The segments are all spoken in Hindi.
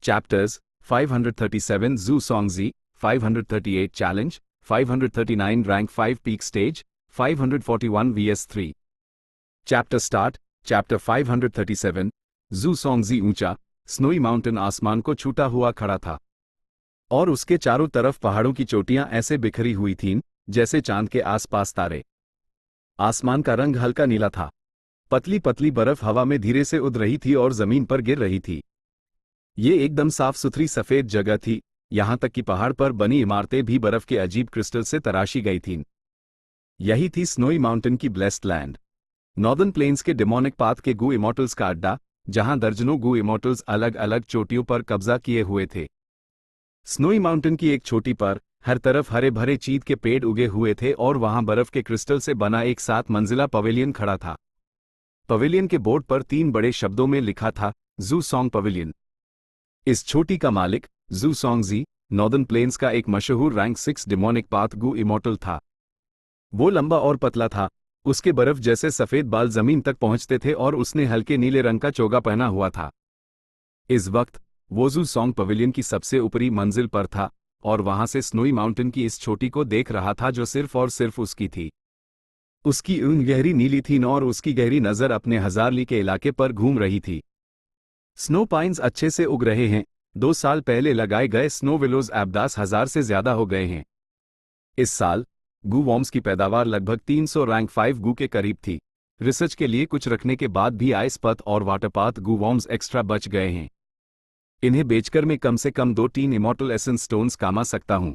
Chapters 537 Zhu Songzi, 538 Challenge, 539 Rank 5 Peak Stage, 541 vs3. Chapter Start. Chapter 537 Zhu Songzi ऊंचा स्नोई माउंटेन आसमान को छूटा हुआ खड़ा था और उसके चारों तरफ पहाड़ों की चोटियां ऐसे बिखरी हुई थीं जैसे चांद के आसपास तारे। आसमान का रंग हल्का नीला था। पतली पतली बर्फ हवा में धीरे से उड़ रही थी और जमीन पर गिर रही थी। ये एकदम साफ सुथरी सफेद जगह थी, यहां तक कि पहाड़ पर बनी इमारतें भी बर्फ के अजीब क्रिस्टल से तराशी गई थीं। यही थी स्नोई माउंटेन की ब्लेस्ड लैंड, नॉर्दर्न प्लेन्स के डेमोनिक पाथ के गू इमॉर्टल्स का अड्डा, जहां दर्जनों गू इमॉर्टल्स अलग अलग चोटियों पर कब्जा किए हुए थे। स्नोई माउंटेन की एक चोटी पर हर तरफ हरे भरे चीद के पेड़ उगे हुए थे और वहां बर्फ के क्रिस्टल से बना एक 7 मंजिला पवेलियन खड़ा था। पवेलियन के बोर्ड पर 3 बड़े शब्दों में लिखा था, जू सॉन्ग पवेलियन। इस छोटी का मालिक जू सॉन्गजी नॉर्दर्न प्लेन्स का एक मशहूर रैंक 6 डेमोनिक पाथ गू इमॉर्टल था। वो लंबा और पतला था, उसके बर्फ जैसे सफेद बाल जमीन तक पहुंचते थे और उसने हल्के नीले रंग का चोगा पहना हुआ था। इस वक्त वो जू सॉन्ग पवेलियन की सबसे ऊपरी मंजिल पर था और वहां से स्नोई माउंटेन की इस चोटी को देख रहा था जो सिर्फ और सिर्फ उसकी थी। उसकी ऊँच गहरी नीली थी और उसकी गहरी नजर अपने हजारली के इलाके पर घूम रही थी। स्नो पाइन्स अच्छे से उग रहे हैं। 2 साल पहले लगाए गए स्नो विलोज अब 10,000 से ज्यादा हो गए हैं। इस साल गू वॉर्म्स की पैदावार लगभग 300 रैंक 5 गू के करीब थी। रिसर्च के लिए कुछ रखने के बाद भी आइस पथ और वाटरपाथ गू वॉर्म्स एक्स्ट्रा बच गए हैं। इन्हें बेचकर मैं कम से कम 2-3 इमॉर्टल एसेंस स्टोन्स कमा सकता हूं।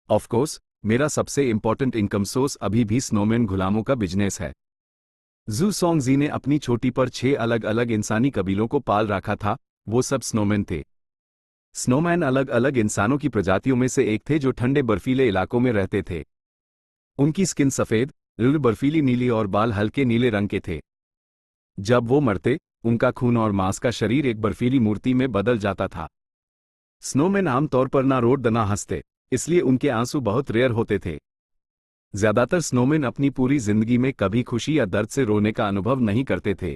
ऑफ कोर्स मेरा सबसे इंपॉर्टेंट इनकम सोर्स अभी भी स्नोमैन गुलामों का बिजनेस है। जू सॉन्गजी ने अपनी छोटी पर 6 अलग अलग इंसानी कबीलों को पाल रखा था। वो सब स्नोमैन थे। स्नोमैन अलग अलग इंसानों की प्रजातियों में से एक थे जो ठंडे बर्फीले इलाकों में रहते थे। उनकी स्किन सफेद, बर्फीली नीली और बाल हल्के नीले रंग के थे। जब वो मरते, उनका खून और मांस का शरीर एक बर्फीली मूर्ति में बदल जाता था। स्नोमैन आमतौर पर ना रोड ना हंसते, इसलिए उनके आंसू बहुत रेयर होते थे। ज्यादातर स्नोमैन अपनी पूरी जिंदगी में कभी खुशी या दर्द से रोने का अनुभव नहीं करते थे।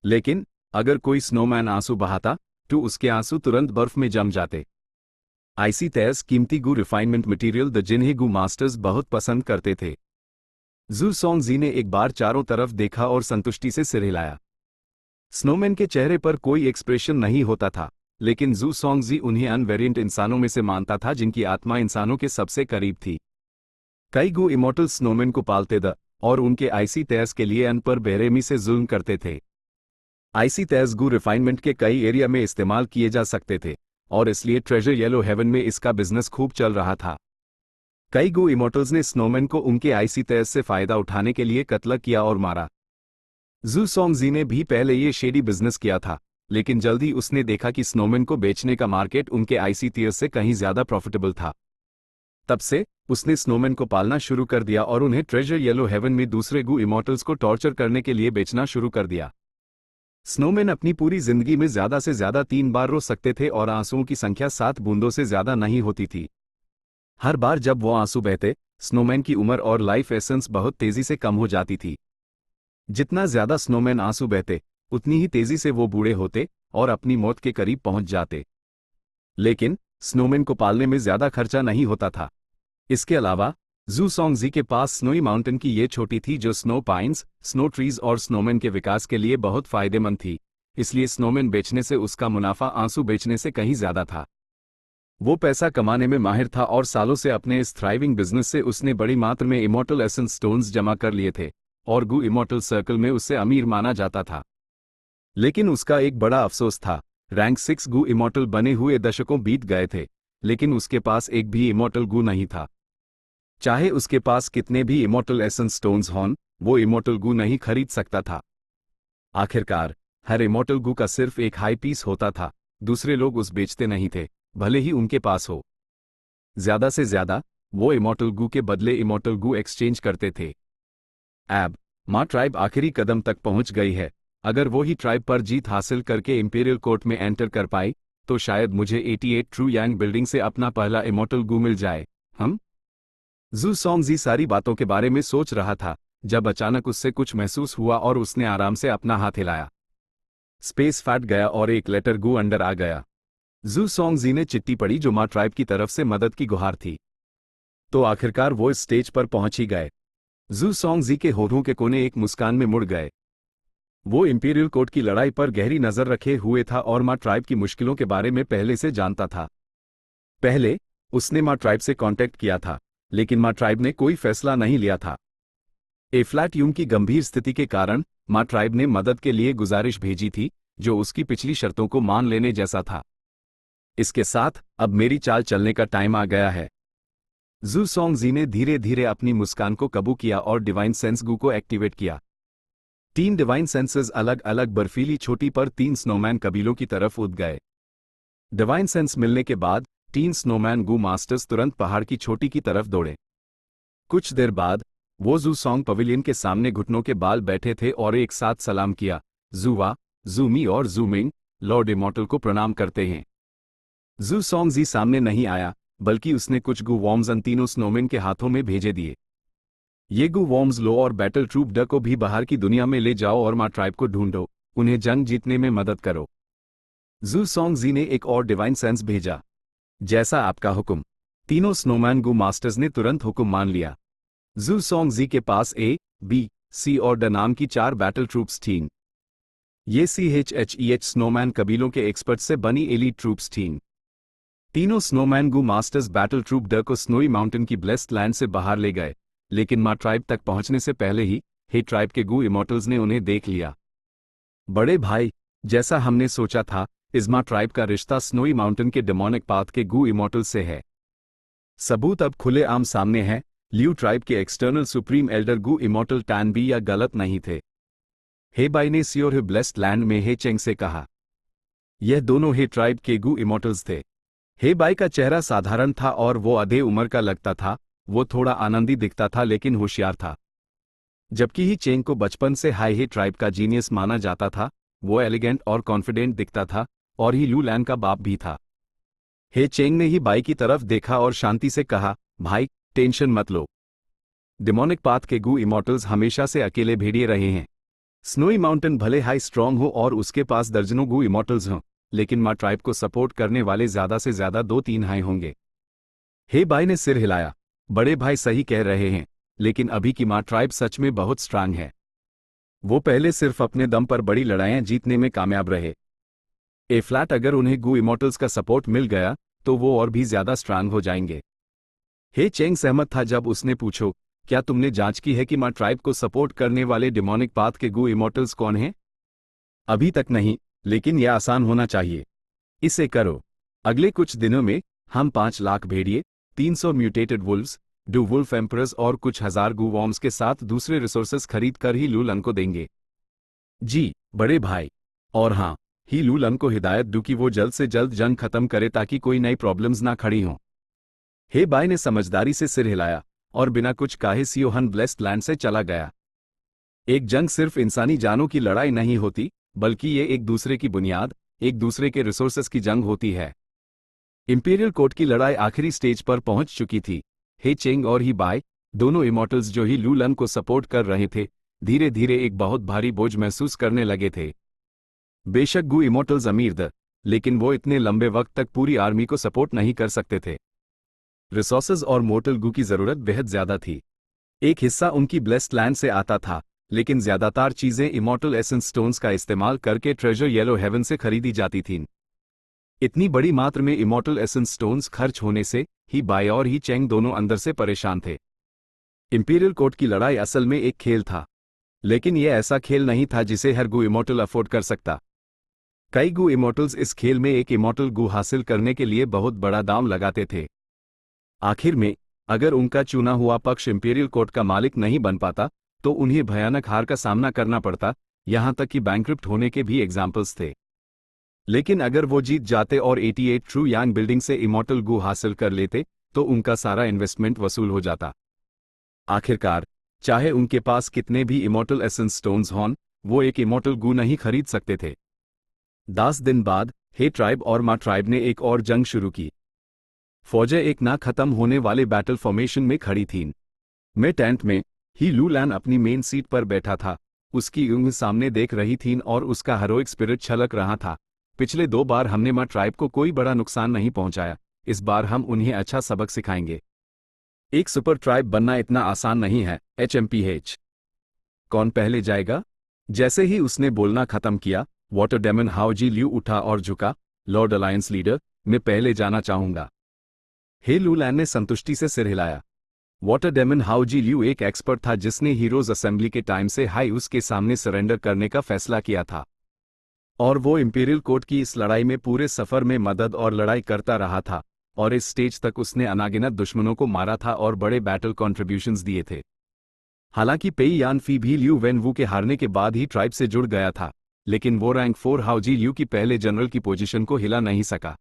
लेकिन अगर कोई स्नोमैन आंसू बहाता तो उसके आंसू तुरंत बर्फ में जम जाते। आइसी तेज कीमती गू रिफाइनमेंट मटेरियल द जिन्हें गू मास्टर्स बहुत पसंद करते थे। जू सॉन्गजी ने एक बार चारों तरफ देखा और संतुष्टि से सिर हिलाया। स्नोमैन के चेहरे पर कोई एक्सप्रेशन नहीं होता था, लेकिन जू सॉन्गजी उन्हें अनवेरिएंट इंसानों में से मानता था जिनकी आत्मा इंसानों के सबसे करीब थी। कई गू इमॉर्टल स्नोमैन को पालते द और उनके आइसी तेज के लिए अन पर बेरहमी से जुल्म करते थे। आइसी तेज गू रिफाइनमेंट के कई एरिया में इस्तेमाल किए जा सकते थे और इसलिए ट्रेजर येलो हेवन में इसका बिजनेस खूब चल रहा था। कई गू इमॉर्टल्स ने स्नोमैन को उनके आइसी तेज से फायदा उठाने के लिए कत्ल किया और मारा। जू सॉन्गजी ने भी पहले ये शेडी बिजनेस किया था, लेकिन जल्दी उसने देखा कि स्नोमैन को बेचने का मार्केट उनके आइसी तेज से कहीं ज्यादा प्रॉफिटेबल था। तब से उसने स्नोमैन को पालना शुरू कर दिया और उन्हें ट्रेजर येलो हेवन में दूसरे गू इमॉर्टल्स को टॉर्चर करने के लिए बेचना शुरू कर दिया। स्नोमैन अपनी पूरी जिंदगी में ज्यादा से ज्यादा 3 बार रो सकते थे और आंसुओं की संख्या 7 बूंदों से ज्यादा नहीं होती थी। हर बार जब वो आंसू बहते, स्नोमैन की उम्र और लाइफ एसेंस बहुत तेजी से कम हो जाती थी। जितना ज्यादा स्नोमैन आंसू बहते, उतनी ही तेजी से वो बूढ़े होते और अपनी मौत के करीब पहुंच जाते। लेकिन स्नोमैन को पालने में ज्यादा खर्चा नहीं होता था। इसके अलावा जू सॉन्गजी के पास स्नोई माउंटेन की ये छोटी थी जो स्नो पाइन्स, स्नो ट्रीज और स्नोमैन के विकास के लिए बहुत फायदेमंद थी। इसलिए स्नोमैन बेचने से उसका मुनाफा आंसू बेचने से कहीं ज्यादा था। वो पैसा कमाने में माहिर था और सालों से अपने इस थ्राइविंग बिजनेस से उसने बड़ी मात्रा में इमॉर्टल एसेंस स्टोन्स जमा कर लिए थे और गू इमॉर्टल सर्कल में उससे अमीर माना जाता था। लेकिन उसका एक बड़ा अफसोस था। रैंक 6 गू इमॉर्टल बने हुए दशकों बीत गए थे, लेकिन उसके पास एक भी इमॉर्टल गू नहीं था। चाहे उसके पास कितने भी इमॉर्टल एसेंस स्टोन्स हों, वो इमॉर्टल गू नहीं खरीद सकता था। आखिरकार हर इमॉर्टल गू का सिर्फ एक हाई पीस होता था। दूसरे लोग उस बेचते नहीं थे, भले ही उनके पास हो। ज्यादा से ज्यादा वो इमॉर्टल गू के बदले इमॉर्टल गू एक्सचेंज करते थे। अब माँ ट्राइब आखिरी कदम तक पहुंच गई है। अगर वो ही ट्राइब पर जीत हासिल करके इंपीरियल कोर्ट में एंटर कर पाई तो शायद मुझे 88 ट्रू यांग बिल्डिंग से अपना पहला इमॉर्टल गू मिल जाए। जू सॉन्गजी सारी बातों के बारे में सोच रहा था जब अचानक उससे कुछ महसूस हुआ और उसने आराम से अपना हाथ हिलाया। स्पेस फट गया और एक लेटर गू अंदर आ गया। जू सोंगजी ने चिट्ठी पढ़ी जो मा ट्राइब की तरफ से मदद की गुहार थी। तो आखिरकार वो इस स्टेज पर पहुंच ही गए। जू सोंगजी के होठों के कोने एक मुस्कान में मुड़ गए। वो इंपीरियल कोर्ट की लड़ाई पर गहरी नजर रखे हुए था और मा ट्राइब की मुश्किलों के बारे में पहले से जानता था। पहले उसने मा ट्राइब से कांटेक्ट किया था, लेकिन मा ट्राइब ने कोई फैसला नहीं लिया था। एफ्लाट्यून की गंभीर स्थिति के कारण मा ट्राइब ने मदद के लिए गुजारिश भेजी थी, जो उसकी पिछली शर्तों को मान लेने जैसा था। इसके साथ अब मेरी चाल चलने का टाइम आ गया है। जू सोंगजी ने धीरे धीरे अपनी मुस्कान को काबू किया और डिवाइन सेंस गू को एक्टिवेट किया। 3 डिवाइन सेंसेस अलग अलग बर्फीली चोटी पर 3 स्नोमैन कबीलों की तरफ उड़ गए। डिवाइन सेंस मिलने के बाद 3 स्नोमैन गू मास्टर्स तुरंत पहाड़ की चोटी की तरफ दौड़े। कुछ देर बाद वो जू सोंग पवेलियन के सामने घुटनों के बाल बैठे थे और एक साथ सलाम किया। जूवा, जूमी और जूमिंग लॉर्ड इमॉर्टल को प्रणाम करते हैं। जू सोंगजी सामने नहीं आया, बल्कि उसने कुछ गू वॉर्म्स उन तीनों स्नोमैन के हाथों में भेजे दिए। ये गू वॉर्म्स लो और बैटल ट्रूप ड को भी बाहर की दुनिया में ले जाओ और मा ट्राइब को ढूंढो, उन्हें जंग जीतने में मदद करो। जू सोंगजी ने एक और डिवाइन सेंस भेजा। जैसा आपका हुक्म। तीनों स्नोमैन गू मास्टर्स ने तुरंत हुक्म मान लिया। जू सोंगजी के पास ए, बी, सी और ड नाम की 4 बैटल ट्रूप्स थीं। ये CHEH स्नोमैन कबीलों के एक्सपर्ट से बनी एलीट ट्रूप्स थीं। तीनों स्नोमैन गू मास्टर्स बैटल ट्रूप ड को स्नोई माउंटेन की ब्लेस्ड लैंड से बाहर ले गए, लेकिन मा ट्राइब तक पहुंचने से पहले ही हे ट्राइब के गू इमॉर्टल्स ने उन्हें देख लिया। बड़े भाई, जैसा हमने सोचा था, इस मा ट्राइब का रिश्ता स्नोई माउंटेन के डेमोनिक पाथ के गू इमॉर्टल से है। सबूत अब खुले आम सामने है। ल्यू ट्राइब के एक्सटर्नल सुप्रीम एल्डर गू इमॉर्टल टैन बी या गलत नहीं थे। हे बाई ने सियोर ब्लेस्ड लैंड में हे चेंग से कहा। यह दोनों हे ट्राइब के गू इमॉर्टल्स थे। हे बाई का चेहरा साधारण था और वो आधे उम्र का लगता था। वो थोड़ा आनंदी दिखता था लेकिन होशियार था। जबकि ही चेंग को बचपन से हाई हे ट्राइब का जीनियस माना जाता था। वो एलिगेंट और कॉन्फिडेंट दिखता था और ही लू लैन का बाप भी था। हे चेंग ने ही बाई की तरफ देखा और शांति से कहा, भाई टेंशन मत लो। डेमोनिक पाथ के गू इमॉर्टल्स हमेशा से अकेले भेड़िए रहे हैं। स्नोई माउंटेन भले हाई स्ट्रांग हो और उसके पास दर्जनों गू इमॉर्टल्स हों, लेकिन मा ट्राइब को सपोर्ट करने वाले ज्यादा से ज्यादा 2-3 हाई होंगे। हे बाई ने सिर हिलाया। बड़े भाई सही कह रहे हैं, लेकिन अभी की मा ट्राइब सच में बहुत स्ट्रांग है। वो पहले सिर्फ अपने दम पर बड़ी लड़ाइयां जीतने में कामयाब रहे। ए फ्लैट अगर उन्हें गू इमॉर्टल्स का सपोर्ट मिल गया तो वो और भी ज्यादा स्ट्रांग हो जाएंगे। हे चेंग सहमत था जब उसने पूछो, क्या तुमने जांच की है कि मा ट्राइब को सपोर्ट करने वाले डिमोनिक पाथ के गू इमॉर्टल्स कौन हैं? अभी तक नहीं, लेकिन यह आसान होना चाहिए। इसे करो। अगले कुछ दिनों में हम 5 लाख भेड़िए, 300 म्यूटेटेड वुल्व्स, 2 वुल्फ एम्परर्स और कुछ हजार गू वॉर्म्स के साथ दूसरे रिसोर्सेस खरीद कर ही लूलन को देंगे। जी बड़े भाई। और हाँ, ही लूलन को हिदायत दो कि वो जल्द से जल्द जंग खत्म करे ताकि कोई नई प्रॉब्लम्स ना खड़ी हों। हे बाई ने समझदारी से सिर हिलाया और बिना कुछ कहे सियोहन ब्लेस्ड लैंड से चला गया। एक जंग सिर्फ इंसानी जानों की लड़ाई नहीं होती, बल्कि ये एक दूसरे की बुनियाद, एक दूसरे के रिसोर्सेस की जंग होती है। इंपीरियल कोर्ट की लड़ाई आखिरी स्टेज पर पहुंच चुकी थी। हे चेंग और ही बाई, दोनों इमॉर्टल्स जो ही लूलन को सपोर्ट कर रहे थे, धीरे धीरे एक बहुत भारी बोझ महसूस करने लगे थे। बेशक गू इमॉर्टल्स अमीर थे, लेकिन वो इतने लंबे वक्त तक पूरी आर्मी को सपोर्ट नहीं कर सकते थे। रिसोर्सेज और मोर्टल गू की जरूरत बेहद ज्यादा थी। एक हिस्सा उनकी ब्लेस्ड लैंड से आता था, लेकिन ज्यादातर चीजें इमॉर्टल एसेंस स्टोन्स का इस्तेमाल करके ट्रेजर येलो हेवन से खरीदी जाती थीं। इतनी बड़ी मात्रा में इमॉर्टल एसेंस स्टोन्स खर्च होने से ही बाई और ही चेंग दोनों अंदर से परेशान थे। इंपीरियल कोर्ट की लड़ाई असल में एक खेल था, लेकिन यह ऐसा खेल नहीं था जिसे हर गू इमॉर्टल अफोर्ड कर सकता। कई गू इमॉर्टल्स इस खेल में एक इमॉर्टल गू हासिल करने के लिए बहुत बड़ा दाम लगाते थे। आखिर में, अगर उनका चुना हुआ पक्ष इंपीरियल कोर्ट का मालिक नहीं बन पाता, तो उन्हें भयानक हार का सामना करना पड़ता, यहां तक कि बैंकरप्ट होने के भी एग्जाम्पल्स थे। लेकिन अगर वो जीत जाते और 88 ट्रू यांग बिल्डिंग से इमॉर्टल गू हासिल कर लेते, तो उनका सारा इन्वेस्टमेंट वसूल हो जाता। आखिरकार, चाहे उनके पास कितने भी इमॉर्टल एसेंस स्टोन्स हों, वो एक इमॉर्टल गू नहीं खरीद सकते थे। 10 दिन बाद हे ट्राइब और मा ट्राइब ने एक और जंग शुरू की। फौजें एक ना खत्म होने वाले बैटल फॉर्मेशन में खड़ी थीं। मैं टेंट में ही लू लैन अपनी मेन सीट पर बैठा था। उसकी ऊँग सामने देख रही थीं और उसका हीरोइक स्पिरिट छलक रहा था। पिछले 2 बार हमने मा ट्राइब को कोई बड़ा नुकसान नहीं पहुंचाया, इस बार हम उन्हें अच्छा सबक सिखाएंगे। एक सुपर ट्राइब बनना इतना आसान नहीं है, HMPH। कौन पहले जाएगा? जैसे ही उसने बोलना खत्म किया, वाटर डेमन हाओजी ल्यू उठा और झुका। लॉर्ड अलायंस लीडर, मैं पहले जाना चाहूंगा। हे लूलैन ने संतुष्टि से सिर हिलाया। वाटर डेमन हाओजी ल्यू एक एक्सपर्ट था जिसने हीरोज असेंबली के टाइम से हाई उसके सामने सरेंडर करने का फैसला किया था, और वो इंपीरियल कोर्ट की इस लड़ाई में पूरे सफर में मदद और लड़ाई करता रहा था, और इस स्टेज तक उसने अनागिनत दुश्मनों को मारा था और बड़े बैटल कॉन्ट्रीब्यूशंस दिए थे। हालांकि पेई यान फी भी ल्यू वेनवू के हारने के बाद ही ट्राइब से जुड़ गया था, लेकिन वो रैंक 4 हाओजी ल्यू की पहले जनरल की पोजीशन को हिला नहीं सका।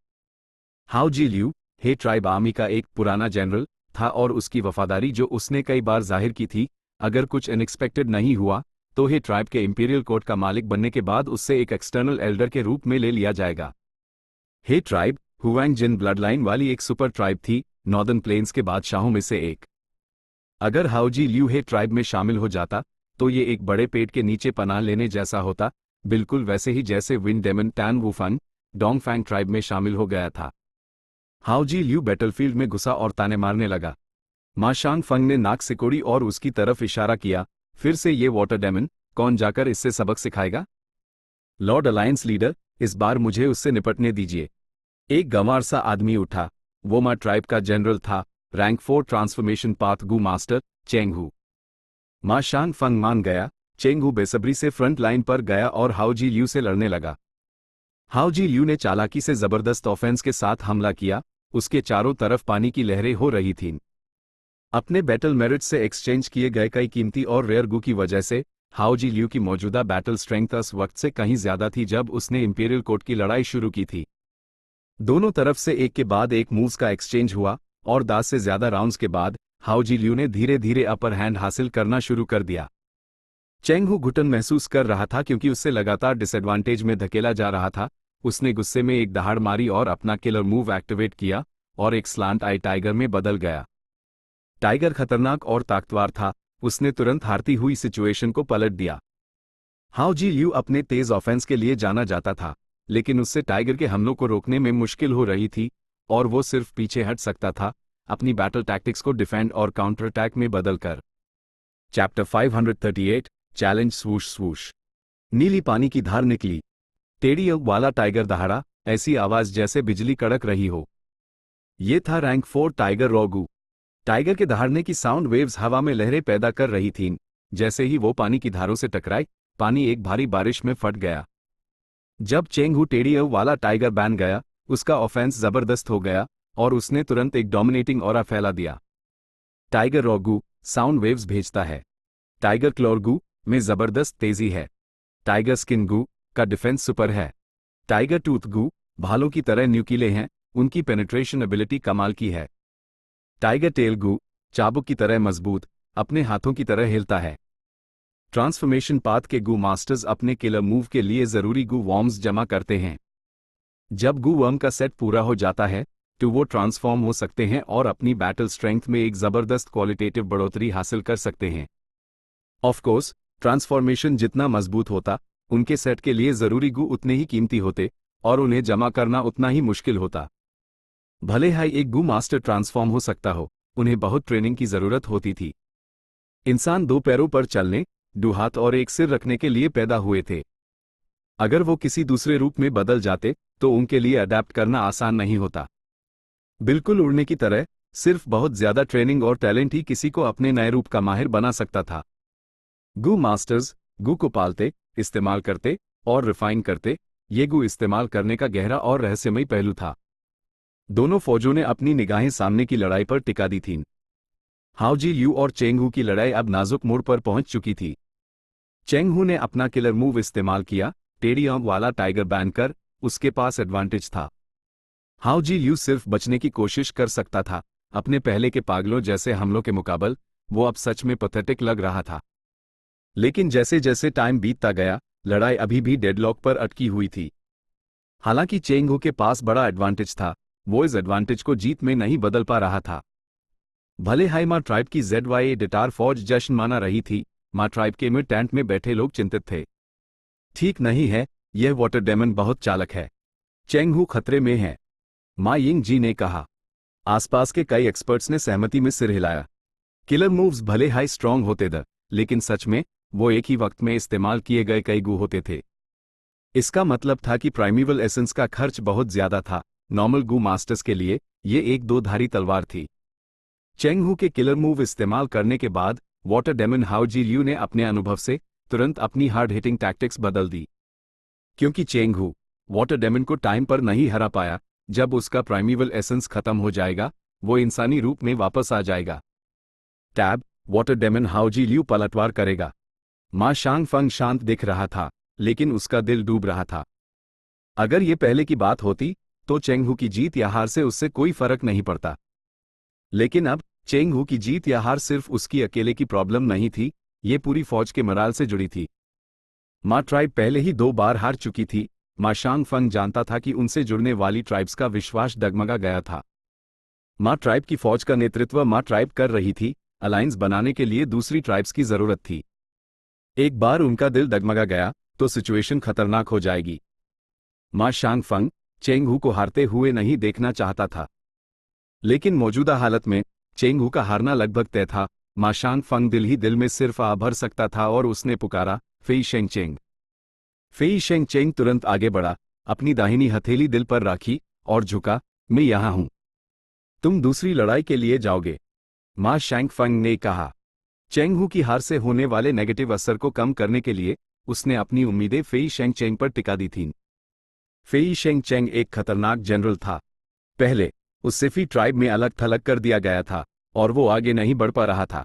हाओजी ल्यू, हे ट्राइब आर्मी का एक पुराना जनरल था, और उसकी वफादारी जो उसने कई बार जाहिर की थी, अगर कुछ अनएक्सपेक्टेड नहीं हुआ तो हे ट्राइब के इंपीरियल कोर्ट का मालिक बनने के बाद उससे एक एक्सटर्नल एल्डर के रूप में ले लिया जाएगा। हे ट्राइब हुआंग जिन ब्लड लाइन वाली एक सुपर ट्राइब थी, नॉर्दर्न प्लेन्स के बादशाहों में से एक। अगर हाओजी ल्यू हे ट्राइब में शामिल हो जाता तो ये एक बड़े पेट के नीचे पनाह लेने जैसा होता, बिल्कुल वैसे ही जैसे विंड डेमन टैन वुफन डोंगफैंग ट्राइब में शामिल हो गया था। हाओजी ल्यू बैटलफील्ड में घुसा और ताने मारने लगा। मा शांगफंग ने नाक सिकोड़ी और उसकी तरफ इशारा किया, फिर से ये वाटर डेमन, कौन जाकर इससे सबक सिखाएगा? लॉर्ड अलायंस लीडर, इस बार मुझे उससे निपटने दीजिए। एक गंवार सा आदमी उठा। वो मा ट्राइब का जनरल था, रैंक 4 ट्रांसफॉर्मेशन पाथ गू मास्टर, चेंगहू। मा शांगफंग मान गया। चेंगहू बेसब्री से फ्रंट लाइन पर गया और हाओजी ल्यू से लड़ने लगा। हाओजी ल्यू ने चालाकी से जबरदस्त ऑफेंस के साथ हमला किया। उसके चारों तरफ पानी की लहरें हो रही थीं। अपने बैटल मेरिट से एक्सचेंज किए गए कई कीमती और रेयर गू की वजह से हाओजी ल्यू की मौजूदा बैटल स्ट्रेंथ उस वक्त से कहीं ज्यादा थी जब उसने इंपीरियल कोर्ट की लड़ाई शुरू की थी। दोनों तरफ से एक के बाद एक मूव्स का एक्सचेंज हुआ, और 10 से ज्यादा राउंड्स के बाद हाओजी ल्यू ने धीरे धीरे अपर हैंड हासिल करना शुरू कर दिया। चेंगहू घुटन महसूस कर रहा था क्योंकि उससे लगातार डिसएडवांटेज में धकेला जा रहा था। उसने गुस्से में एक दहाड़ मारी और अपना किलर मूव एक्टिवेट किया और एक स्लांट आई टाइगर में बदल गया। टाइगर खतरनाक और ताकतवर था, उसने तुरंत हारती हुई सिचुएशन को पलट दिया। हाओजी ल्यू अपने तेज ऑफेंस के लिए जाना जाता था, लेकिन उससे टाइगर के हमलों को रोकने में मुश्किल हो रही थी, और वो सिर्फ पीछे हट सकता था, अपनी बैटल टैक्टिक्स को डिफेंड और काउंटर अटैक में बदलकर। Chapter 538 challenge swoosh swoosh. नीली पानी की धार निकली। टेढ़ी आंख वाला टाइगर दहाड़ा, ऐसी आवाज जैसे बिजली कड़क रही हो। ये था रैंक 4 टाइगर रोगू। टाइगर के दहाड़ने की साउंड वेव्स हवा में लहरें पैदा कर रही थीं। जैसे ही वो पानी की धारों से टकराई, पानी एक भारी बारिश में फट गया। जब चेंगहू टेढ़ी आंख वाला टाइगर बन गया, उसका ऑफेंस जबरदस्त हो गया और उसने तुरंत एक डोमिनेटिंग ऑरा फैला दिया। टाइगर रोगू साउंड वेव्स भेजता है। टाइगर क्लोरगू में जबरदस्त तेजी है। टाइगर स्किन गू का डिफेंस सुपर है। टाइगर टूथ गू भालों की तरह न्यूकीले हैं, उनकी पेनिट्रेशन एबिलिटी कमाल की है। टाइगर टेल गू चाबुक की तरह मजबूत, अपने हाथों की तरह हिलता है। ट्रांसफॉर्मेशन पाथ के गू मास्टर्स अपने किलर मूव के लिए जरूरी गू वॉर्म्स जमा करते हैं। जब गू वर्म का सेट पूरा हो जाता है तो वो ट्रांसफॉर्म हो सकते हैं और अपनी बैटल स्ट्रेंथ में एक जबरदस्त क्वालिटेटिव बढ़ोतरी हासिल कर सकते हैं। ऑफ कोर्स, ट्रांसफॉर्मेशन जितना मजबूत होता, उनके सेट के लिए जरूरी गू उतने ही कीमती होते और उन्हें जमा करना उतना ही मुश्किल होता। भले ही एक गू मास्टर ट्रांसफॉर्म हो सकता हो, उन्हें बहुत ट्रेनिंग की जरूरत होती थी। इंसान 2 पैरों पर चलने, 2 हाथ और एक सिर रखने के लिए पैदा हुए थे। अगर वो किसी दूसरे रूप में बदल जाते तो उनके लिए अडेप्ट करना आसान नहीं होता। बिल्कुल उड़ने की तरह, सिर्फ बहुत ज्यादा ट्रेनिंग और टैलेंट ही किसी को अपने नए रूप का माहिर बना सकता था। गू मास्टर्स गू को पालते, इस्तेमाल करते और रिफाइन करते। ये गू इस्तेमाल करने का गहरा और रहस्यमयी पहलू था। दोनों फौजों ने अपनी निगाहें सामने की लड़ाई पर टिका दी थीं। हाओजी ल्यू और चेंगहू की लड़ाई अब नाजुक मोड़ पर पहुंच चुकी थी। चेंगहू ने अपना किलर मूव इस्तेमाल किया, टेढ़ी आंख वाला टाइगर बैनकर, उसके पास एडवांटेज था। हाओजी ल्यू सिर्फ बचने की कोशिश कर सकता था। अपने पहले के पागलों जैसे हमलों के मुकाबले वो अब सच में पैथेटिक लग रहा था। लेकिन जैसे जैसे टाइम बीतता गया, लड़ाई अभी भी डेडलॉक पर अटकी हुई थी। हालांकि चेंगहू के पास बड़ा एडवांटेज था, वो इस एडवांटेज को जीत में नहीं बदल पा रहा था। भले हाई मा ट्राइब की ZYA डिटार फौज जश्न माना रही थी, मा ट्राइब के में टेंट में बैठे लोग चिंतित थे। ठीक नहीं है, यह वाटर डेमन बहुत चालक है। चेंग हू खतरे में है, मा यिंग जी ने कहा। आसपास के कई एक्सपर्ट्स ने सहमति में सिर हिलाया। किलर मूव्स भले हाई स्ट्रॉन्ग होते थे, लेकिन सच में वो एक ही वक्त में इस्तेमाल किए गए कई गू होते थे। इसका मतलब था कि प्राइमेवल एसेंस का खर्च बहुत ज्यादा था। नॉर्मल गू मास्टर्स के लिए ये एक दो धारी तलवार थी। चेंग हू के किलर मूव इस्तेमाल करने के बाद water demon Hao Ji Liu ने अपने अनुभव से तुरंत अपनी हार्ड हिटिंग टैक्टिक्स बदल दी। क्योंकि चेंग हू वाटर डेमन को टाइम पर नहीं हरा पाया, जब उसका प्राइमेवल एसेंस खत्म हो जाएगा वो इंसानी रूप में वापस आ जाएगा। टैब water demon Hao Ji Liu पलटवार करेगा। मा शांगफंग शांत दिख रहा था, लेकिन उसका दिल डूब रहा था। अगर ये पहले की बात होती तो चेंग हू की जीत या हार से उससे कोई फर्क नहीं पड़ता। लेकिन अब चेंग हू की जीत या हार सिर्फ उसकी अकेले की प्रॉब्लम नहीं थी, ये पूरी फौज के मोराल से जुड़ी थी। मा ट्राइब पहले ही 2 बार हार चुकी थी। मा शांगफंग जानता था कि उनसे जुड़ने वाली ट्राइब्स का विश्वास डगमगा गया था। मा ट्राइब की फौज का नेतृत्व मा ट्राइब कर रही थी। अलायंस बनाने के लिए दूसरी ट्राइब्स की जरूरत थी। एक बार उनका दिल डगमगा गया तो सिचुएशन खतरनाक हो जाएगी। मा शांगफंग चेंग हू को हारते हुए नहीं देखना चाहता था, लेकिन मौजूदा हालत में चेंग हू का हारना लगभग तय था। मा शांगफंग दिल ही दिल में सिर्फ आ भर सकता था और उसने पुकारा, फेई शेंगचेंग। फेई शेंगचेंग तुरंत आगे बढ़ा, अपनी दाहिनी हथेली दिल पर राखी और झुका, मैं यहां हूं। तुम दूसरी लड़ाई के लिए जाओगे, मा शांगफंग ने कहा। चेंग हू की हार से होने वाले नेगेटिव असर को कम करने के लिए उसने अपनी उम्मीदें फेई शेंगचेंग पर टिका दी थीं। फेई शेंगचेंग एक खतरनाक जनरल था। पहले उसे फी ट्राइब में अलग थलग कर दिया गया था और वो आगे नहीं बढ़ पा रहा था।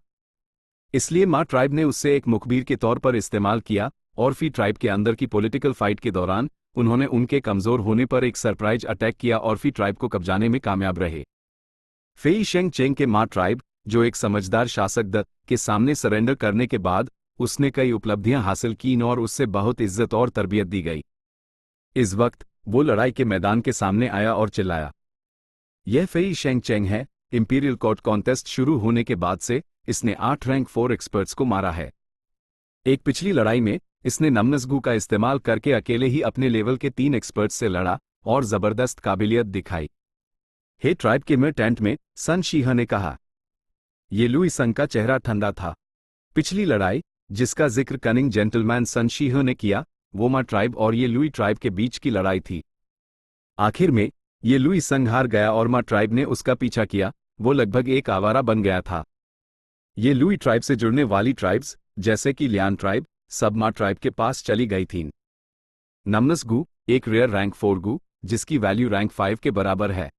इसलिए मा ट्राइब ने उससे एक मुखबिर के तौर पर इस्तेमाल किया और फी ट्राइब के अंदर की पॉलिटिकल फाइट के दौरान उन्होंने उनके कमजोर होने पर एक सरप्राइज अटैक किया और फी ट्राइब को कब्जाने में कामयाब रहे। फेई शेंगचेंग के मा ट्राइब, जो एक समझदार शासक द के सामने सरेंडर करने के बाद उसने कई उपलब्धियां हासिल कीं और उससे बहुत इज्जत और तरबियत दी गई। इस वक्त वो लड़ाई के मैदान के सामने आया और चिल्लाया, यह फेई शेंगचेंग है। इंपीरियल कोर्ट कॉन्टेस्ट शुरू होने के बाद से इसने 8 रैंक 4 एक्सपर्ट्स को मारा है। एक पिछली लड़ाई में इसने नमनसगू का इस्तेमाल करके अकेले ही अपने लेवल के 3 एक्सपर्ट्स से लड़ा और जबरदस्त काबिलियत दिखाई। हे ट्राइब के टेंट में सन शीह ने कहा। ये लुई संग का चेहरा ठंडा था। पिछली लड़ाई जिसका जिक्र कनिंग जेंटलमैन सन शीह ने किया, वो मा ट्राइब और ये लुई ट्राइब के बीच की लड़ाई थी। आखिर में ये लुई संग हार गया और मा ट्राइब ने उसका पीछा किया। वो लगभग एक आवारा बन गया था। ये लुई ट्राइब से जुड़ने वाली ट्राइब्स जैसे कि लियान ट्राइब सब मा ट्राइब के पास चली गई थीं। नमनसगू एक रेयर रैंक 4 गू जिसकी वैल्यू रैंक 5 के बराबर है।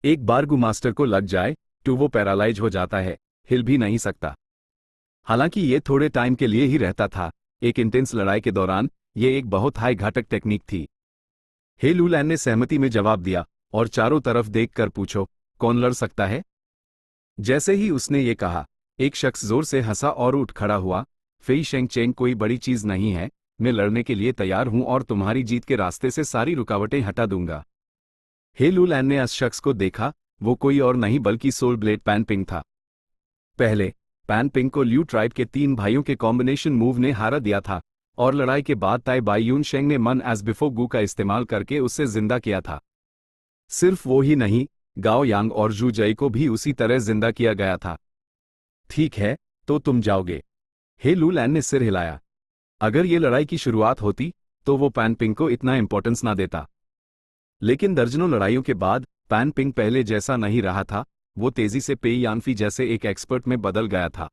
एक बार गू मास्टर को लग जाए तो वो पैरालाइज हो जाता है, हिल भी नहीं सकता। हालांकि ये थोड़े टाइम के लिए ही रहता था। एक इंटेंस लड़ाई के दौरान ये एक बहुत हाई घातक टेक्निक थी। हे लूलैन ने सहमति में जवाब दिया और चारों तरफ देखकर पूछो, कौन लड़ सकता है? जैसे ही उसने ये कहा, एक शख्स जोर से हंसा और उठ खड़ा हुआ। फेई शेंगचेंग कोई बड़ी चीज नहीं है, मैं लड़ने के लिए तैयार हूं और तुम्हारी जीत के रास्ते से सारी रुकावटें हटा दूंगा। हे लूलैन ने उस शख्स को देखा, वो कोई और नहीं बल्कि सोल ब्लेड पैन पिंग था। पहले पैन पिंग को ल्यू ट्राइब के 3 भाइयों के कॉम्बिनेशन मूव ने हारा दिया था और लड़ाई के बाद ताई बाई यून शेंग ने मन एज बिफोर गू का इस्तेमाल करके उसे जिंदा किया था। सिर्फ वो ही नहीं, गाओ यांग और जू जई को भी उसी तरह जिंदा किया गया था। ठीक है, तो तुम जाओगे? हे लूलैन ने सिर हिलाया। अगर ये लड़ाई की शुरुआत होती तो वो पैन पिंग को इतना इंपॉर्टेंस ना देता। लेकिन दर्जनों लड़ाइयों के बाद पैन पिंग पहले जैसा नहीं रहा था। वो तेजी से पेई यानफी जैसे एक एक्सपर्ट में बदल गया था।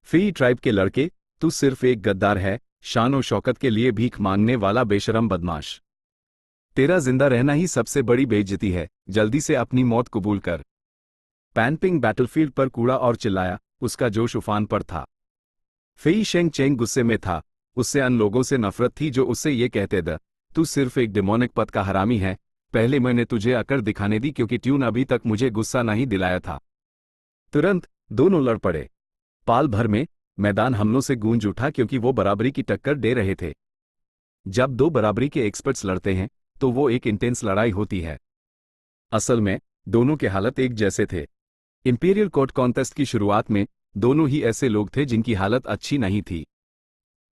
फी ट्राइब के लड़के, तू सिर्फ एक गद्दार है, शान और शौकत के लिए भीख मांगने वाला बेशरम बदमाश। तेरा जिंदा रहना ही सबसे बड़ी बेइज्जती है, जल्दी से अपनी मौत कबूल कर। पैन पिंग बैटलफील्ड पर कूड़ा और चिल्लाया, उसका जोश उफान पर था। फेई शेंगचेंग गुस्से में था। उससे अन लोगों से नफरत थी जो उससे ये कहते थे, तू सिर्फ एक डेमोनिक पद का हरामी है। पहले मैंने तुझे अकड़ दिखाने दी क्योंकि ट्यून अभी तक मुझे गुस्सा नहीं दिलाया था। तुरंत दोनों लड़ पड़े। पाल भर में मैदान हमलों से गूंज उठा क्योंकि वो बराबरी की टक्कर दे रहे थे। जब 2 बराबरी के एक्सपर्ट्स लड़ते हैं तो वो एक इंटेंस लड़ाई होती है। असल में दोनों के हालत एक जैसे थे। इंपीरियल कोर्ट कॉन्टेस्ट की शुरुआत में दोनों ही ऐसे लोग थे जिनकी हालत अच्छी नहीं थी।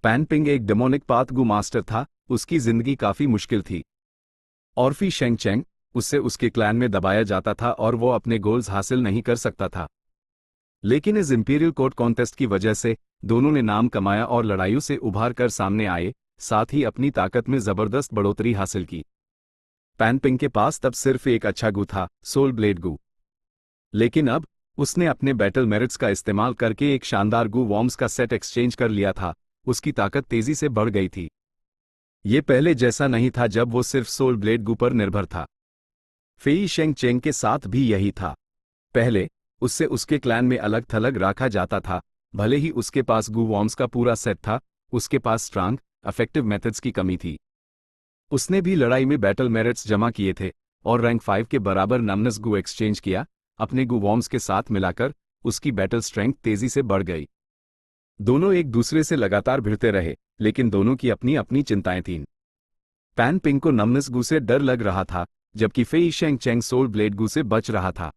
पैन पिंग एक डेमोनिक पाथ गू मास्टर था, उसकी जिंदगी काफी मुश्किल थी। और फी शेंग चेंग, उससे उसके क्लैन में दबाया जाता था और वो अपने गोल्स हासिल नहीं कर सकता था। लेकिन इस इंपीरियल कोर्ट कॉन्टेस्ट की वजह से दोनों ने नाम कमाया और लड़ाइयों से उभार कर सामने आए, साथ ही अपनी ताकत में जबरदस्त बढ़ोतरी हासिल की। पैन पिंग के पास तब सिर्फ एक अच्छा गू था, सोल ब्लेड गू। लेकिन अब उसने अपने बैटल मेरिट्स का इस्तेमाल करके एक शानदार गू वॉर्म्स का सेट एक्सचेंज कर लिया था। उसकी ताकत तेजी से बढ़ गई थी। ये पहले जैसा नहीं था जब वो सिर्फ सोल ब्लेड गू पर निर्भर था। फेई शेंग चेंग के साथ भी यही था। पहले उससे उसके क्लैन में अलग थलग रखा जाता था। भले ही उसके पास गू वॉर्म्स का पूरा सेट था, उसके पास स्ट्रांग इफेक्टिव मेथड्स की कमी थी। उसने भी लड़ाई में बैटल मेरिट्स जमा किए थे और रैंक 5 के बराबर नमनेस गू एक्सचेंज किया। अपने गू वॉर्म्स के साथ मिलाकर उसकी बैटल स्ट्रेंथ तेजी से बढ़ गई। दोनों एक दूसरे से लगातार भिड़ते रहे, लेकिन दोनों की अपनी अपनी चिंताएं थीं। पैन पिंग को नमनेस गू से डर लग रहा था, जबकि फेई शेंग चेंग सोल ब्लेड गू से बच रहा था।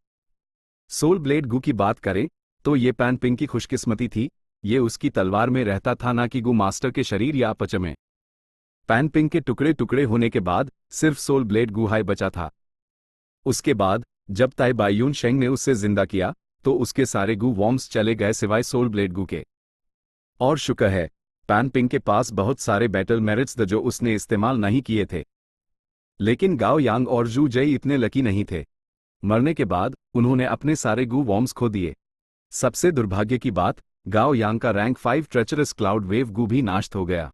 सोल ब्लेड गू की बात करें तो ये पैन पिंग की खुशकिस्मती थी। ये उसकी तलवार में रहता था, ना कि गू मास्टर के शरीर या अपच में। पैन पिंग के टुकड़े टुकड़े होने के बाद सिर्फ सोल ब्लेड गू हाई बचा था। उसके बाद जब ताई बायून शेंग ने उसे जिंदा किया तो उसके सारे गू वॉर्म्स चले गए सिवाय सोल ब्लेड गू के। और शुक्र है, पैन पिंग के पास बहुत सारे बैटल मेरिट्स थे जो उसने इस्तेमाल नहीं किए थे। लेकिन गाओ यांग और जू जई इतने लकी नहीं थे। मरने के बाद उन्होंने अपने सारे गू वॉर्म्स खो दिए। सबसे दुर्भाग्य की बात, गाओ यांग का रैंक 5 ट्रेचरस क्लाउड वेव गू भी नाश हो गया।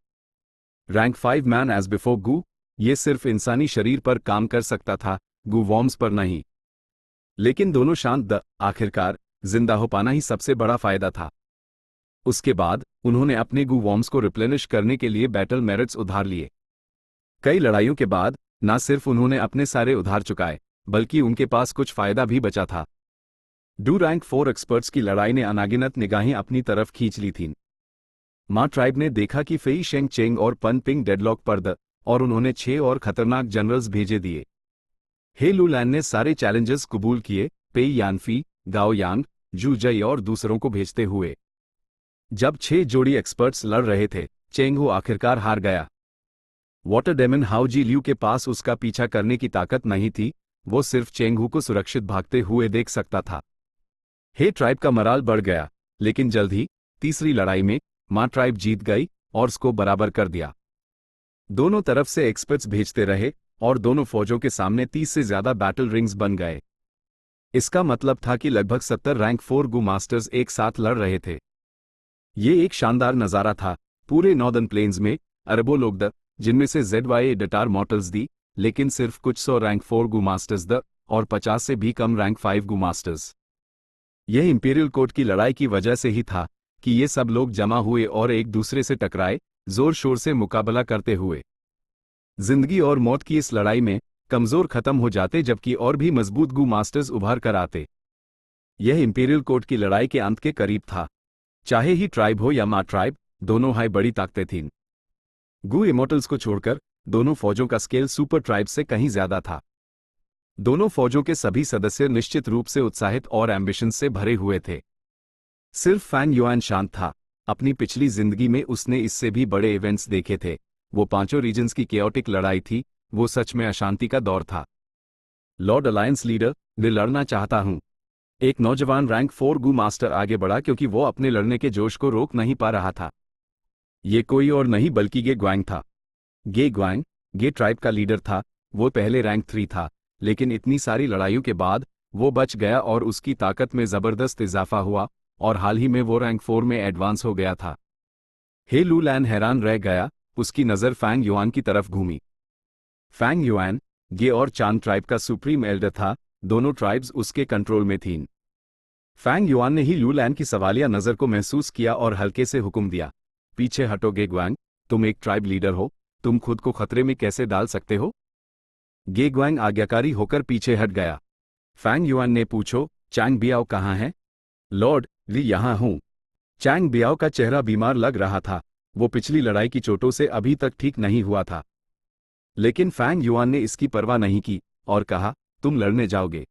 रैंक 5 मैन एज बिफोर गू, ये सिर्फ इंसानी शरीर पर काम कर सकता था, गू वॉर्म्स पर नहीं। लेकिन दोनों शांत आखिरकार जिंदा हो पाना ही सबसे बड़ा फायदा था। उसके बाद उन्होंने अपने गू वॉर्म्स को रिप्लेनिश करने के लिए बैटल मेरिट्स उधार लिए। कई लड़ाइयों के बाद न सिर्फ उन्होंने अपने सारे उधार चुकाए, बल्कि उनके पास कुछ फायदा भी बचा था। डू रैंक 4 एक्सपर्ट्स की लड़ाई ने अनागिनत निगाहें अपनी तरफ खींच ली थीं। मा ट्राइब ने देखा कि फेई शेंग चेंग और पन पिंग डेडलॉक पर और उन्होंने 6 और खतरनाक जनरल्स भेजे दिए। हे लू लैन ने सारे चैलेंजेस कबूल किए, पेई यानफी, गाओ यांग, जू जई और दूसरों को भेजते हुए। जब 6 जोड़ी एक्सपर्ट्स लड़ रहे थे, चेंग हो आखिरकार हार गया। वाटर डेमन हाउ जी ल्यू के पास उसका पीछा करने की ताकत नहीं थी, वो सिर्फ चेंगहू को सुरक्षित भागते हुए देख सकता था। हे ट्राइब का मराल बढ़ गया, लेकिन जल्द ही तीसरी लड़ाई में मा ट्राइब जीत गई और उसको बराबर कर दिया। दोनों तरफ से एक्सपर्ट्स भेजते रहे और दोनों फौजों के सामने 30 से ज्यादा बैटल रिंग्स बन गए। इसका मतलब था कि लगभग 70 रैंक 4 गू मास्टर्स एक साथ लड़ रहे थे। ये एक शानदार नज़ारा था। पूरे नॉर्दर्न प्लेन्स में अरबों लोग जिनमें से ZYA डटार मॉर्टल्स दी, लेकिन सिर्फ कुछ 100 रैंक 4 गू मास्टर्स और 50 से भी कम रैंक 5 गू मास्टर्स। यह इंपीरियल कोर्ट की लड़ाई की वजह से ही था कि ये सब लोग जमा हुए और एक दूसरे से टकराए, जोर शोर से मुकाबला करते हुए। जिंदगी और मौत की इस लड़ाई में कमजोर खत्म हो जाते, जबकि और भी मजबूत गू मास्टर्स उभार कर आते। यह इंपीरियल कोर्ट की लड़ाई के अंत के करीब था। चाहे ही ट्राइब हो या मा ट्राइब, दोनों हाई बड़ी ताकतें थीं। गू इमोर्टल्स को छोड़कर दोनों फौजों का स्केल सुपर ट्राइब से कहीं ज्यादा था। दोनों फौजों के सभी सदस्य निश्चित रूप से उत्साहित और एम्बिशन से भरे हुए थे। सिर्फ फैंग युआन शांत था। अपनी पिछली जिंदगी में उसने इससे भी बड़े इवेंट्स देखे थे। वो पांचों रीजन्स की केओटिक लड़ाई थी। वो सच में अशांति का दौर था। लॉर्ड अलायंस लीडर, मैं लड़ना चाहता हूं। एक नौजवान रैंक 4 गू मास्टर आगे बढ़ा, क्योंकि वो अपने लड़ने के जोश को रोक नहीं पा रहा था। ये कोई और नहीं बल्कि गे ग्वांग था। गे ग्वांग गे ट्राइब का लीडर था। वो पहले रैंक 3 था, लेकिन इतनी सारी लड़ाइयों के बाद वो बच गया और उसकी ताकत में जबरदस्त इजाफा हुआ और हाल ही में वो रैंक 4 में एडवांस हो गया था। हे लू लैन हैरान रह गया। उसकी नज़र फैंग युआन की तरफ घूमी। फैंग युआन गे और चांद ट्राइब का सुप्रीम एल्डर था। दोनों ट्राइब्स उसके कंट्रोल में थीं। फैंग युआन ने ही लू लैन की सवालिया नज़र को महसूस किया और हल्के से हुक्म दिया, पीछे हटो गे ग्वांग, तुम एक ट्राइब लीडर हो, तुम खुद को खतरे में कैसे डाल सकते हो? गे ग्वांग आज्ञाकारी होकर पीछे हट गया। फैंग युआन ने पूछो, चैंग बियाओ कहाँ है? लॉर्ड ली यहाँ हूँ। चैंग बियाओ का चेहरा बीमार लग रहा था। वो पिछली लड़ाई की चोटों से अभी तक ठीक नहीं हुआ था। लेकिन फैंग युआन ने इसकी परवाह नहीं की और कहा, तुम लड़ने जाओगे।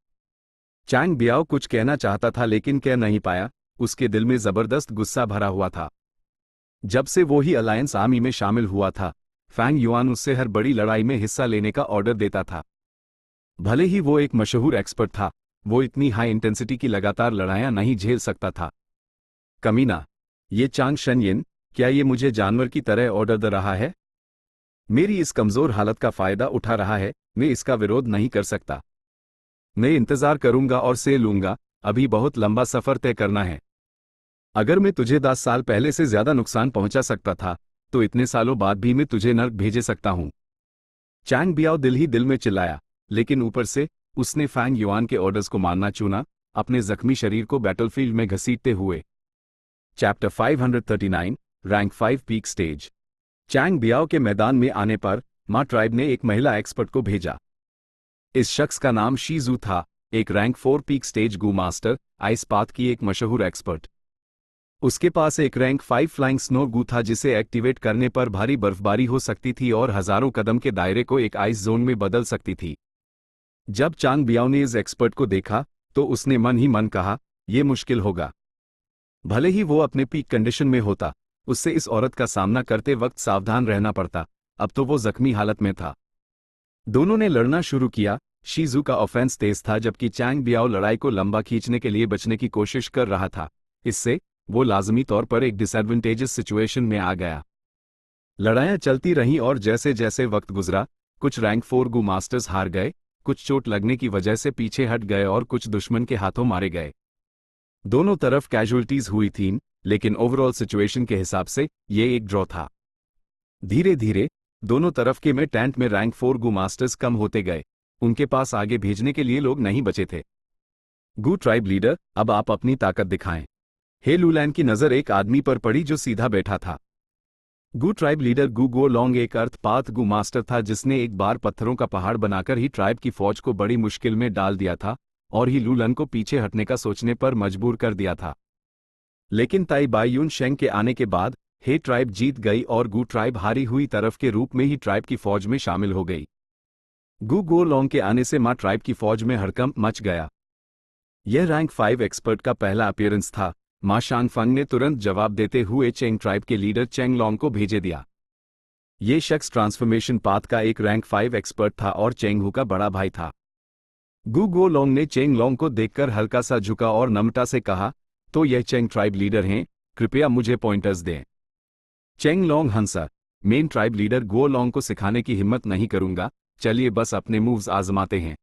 चैंग बियाओ कुछ कहना चाहता था लेकिन कह नहीं पाया। उसके दिल में जबरदस्त गुस्सा भरा हुआ था। जब से वो ही अलायंस आर्मी में शामिल हुआ था, फैंग युआन उससे हर बड़ी लड़ाई में हिस्सा लेने का ऑर्डर देता था। भले ही वो एक मशहूर एक्सपर्ट था, वो इतनी हाई इंटेंसिटी की लगातार लड़ाइयां नहीं झेल सकता था। कमीना, ये चांग शनयिन, क्या ये मुझे जानवर की तरह ऑर्डर दे रहा है? मेरी इस कमजोर हालत का फायदा उठा रहा है, मैं इसका विरोध नहीं कर सकता। मैं इंतजार करूंगा और से लूंगा, अभी बहुत लंबा सफर तय करना है। अगर मैं तुझे 10 साल पहले से ज्यादा नुकसान पहुंचा सकता था, तो इतने सालों बाद भी मैं तुझे नर्क भेजे सकता हूं। चैंग बियाओ दिल ही दिल में चिल्लाया, लेकिन ऊपर से उसने फैंग युआन के ऑर्डर्स को मानना चुना, अपने जख्मी शरीर को बैटलफील्ड में घसीटते हुए। Chapter 539, rank 5 peak stage. Chang Biao के मैदान में आने पर मा ट्राइब ने एक महिला एक्सपर्ट को भेजा। इस शख्स का नाम शीजू था, एक रैंक 4 पीक स्टेज गू मास्टर, आइस पाथ की एक मशहूर एक्सपर्ट। उसके पास एक रैंक 5 फ्लाइंग स्नो गू था जिसे एक्टिवेट करने पर भारी बर्फबारी हो सकती थी और हजारों कदम के दायरे को एक आइस जोन में बदल सकती थी। जब चांग बियाओ ने इस एक्सपर्ट को देखा, तो उसने मन ही मन कहा, यह मुश्किल होगा। भले ही वो अपने पीक कंडीशन में होता, उससे इस औरत का सामना करते वक्त सावधान रहना पड़ता, अब तो वो जख्मी हालत में था। दोनों ने लड़ना शुरू किया। शीजू का ऑफेंस तेज था जबकि चैंग बियाओ लड़ाई को लंबा खींचने के लिए बचने की कोशिश कर रहा था। इससे वो लाजमी तौर पर एक डिसएडवांटेजेस सिचुएशन में आ गया। लड़ाइयां चलती रहीं और जैसे जैसे वक्त गुजरा, कुछ रैंक 4 गू मास्टर्स हार गए, कुछ चोट लगने की वजह से पीछे हट गए और कुछ दुश्मन के हाथों मारे गए। दोनों तरफ कैजुअल्टीज हुई थीं, लेकिन ओवरऑल सिचुएशन के हिसाब से ये एक ड्रॉ था। धीरे धीरे दोनों तरफ के में टेंट में रैंक 4 गू मास्टर्स कम होते गए, उनके पास आगे भेजने के लिए लोग नहीं बचे थे। गू ट्राइब लीडर, अब आप अपनी ताकत दिखाएं। हे लूलैन की नजर एक आदमी पर पड़ी जो सीधा बैठा था। गू ट्राइब लीडर गू गो लॉन्ग एक अर्थपात गू मास्टर था जिसने एक बार पत्थरों का पहाड़ बनाकर ही ट्राइब की फौज को बड़ी मुश्किल में डाल दिया था और ही लूलन को पीछे हटने का सोचने पर मजबूर कर दिया था। लेकिन ताई बायुन शेंग के आने के बाद हे ट्राइब जीत गई और गू ट्राइब हारी हुई तरफ के रूप में ही ट्राइब की फौज में शामिल हो गई। गू गो लॉन्ग के आने से मा ट्राइब की फौज में हड़कंप मच गया। यह रैंक 5 एक्सपर्ट का पहला अपीयरेंस था। मा शांगफंग ने तुरंत जवाब देते हुए चेंग ट्राइब के लीडर चेंग लॉन्ग को भेजे दिया। ये शख्स ट्रांसफॉर्मेशन पाथ का एक रैंक 5 एक्सपर्ट था और चेंग हू का बड़ा भाई था। गू गो लॉन्ग ने चेंग लॉन्ग को देखकर हल्का सा झुका और नम्रता से कहा, तो यह चेंग ट्राइब लीडर हैं, कृपया मुझे पॉइंटर्स दें। चेंग लॉन्ग हंसा, मेन ट्राइब लीडर गो लॉन्ग को सिखाने की हिम्मत नहीं करूंगा, चलिए बस अपने मूव्स आजमाते हैं।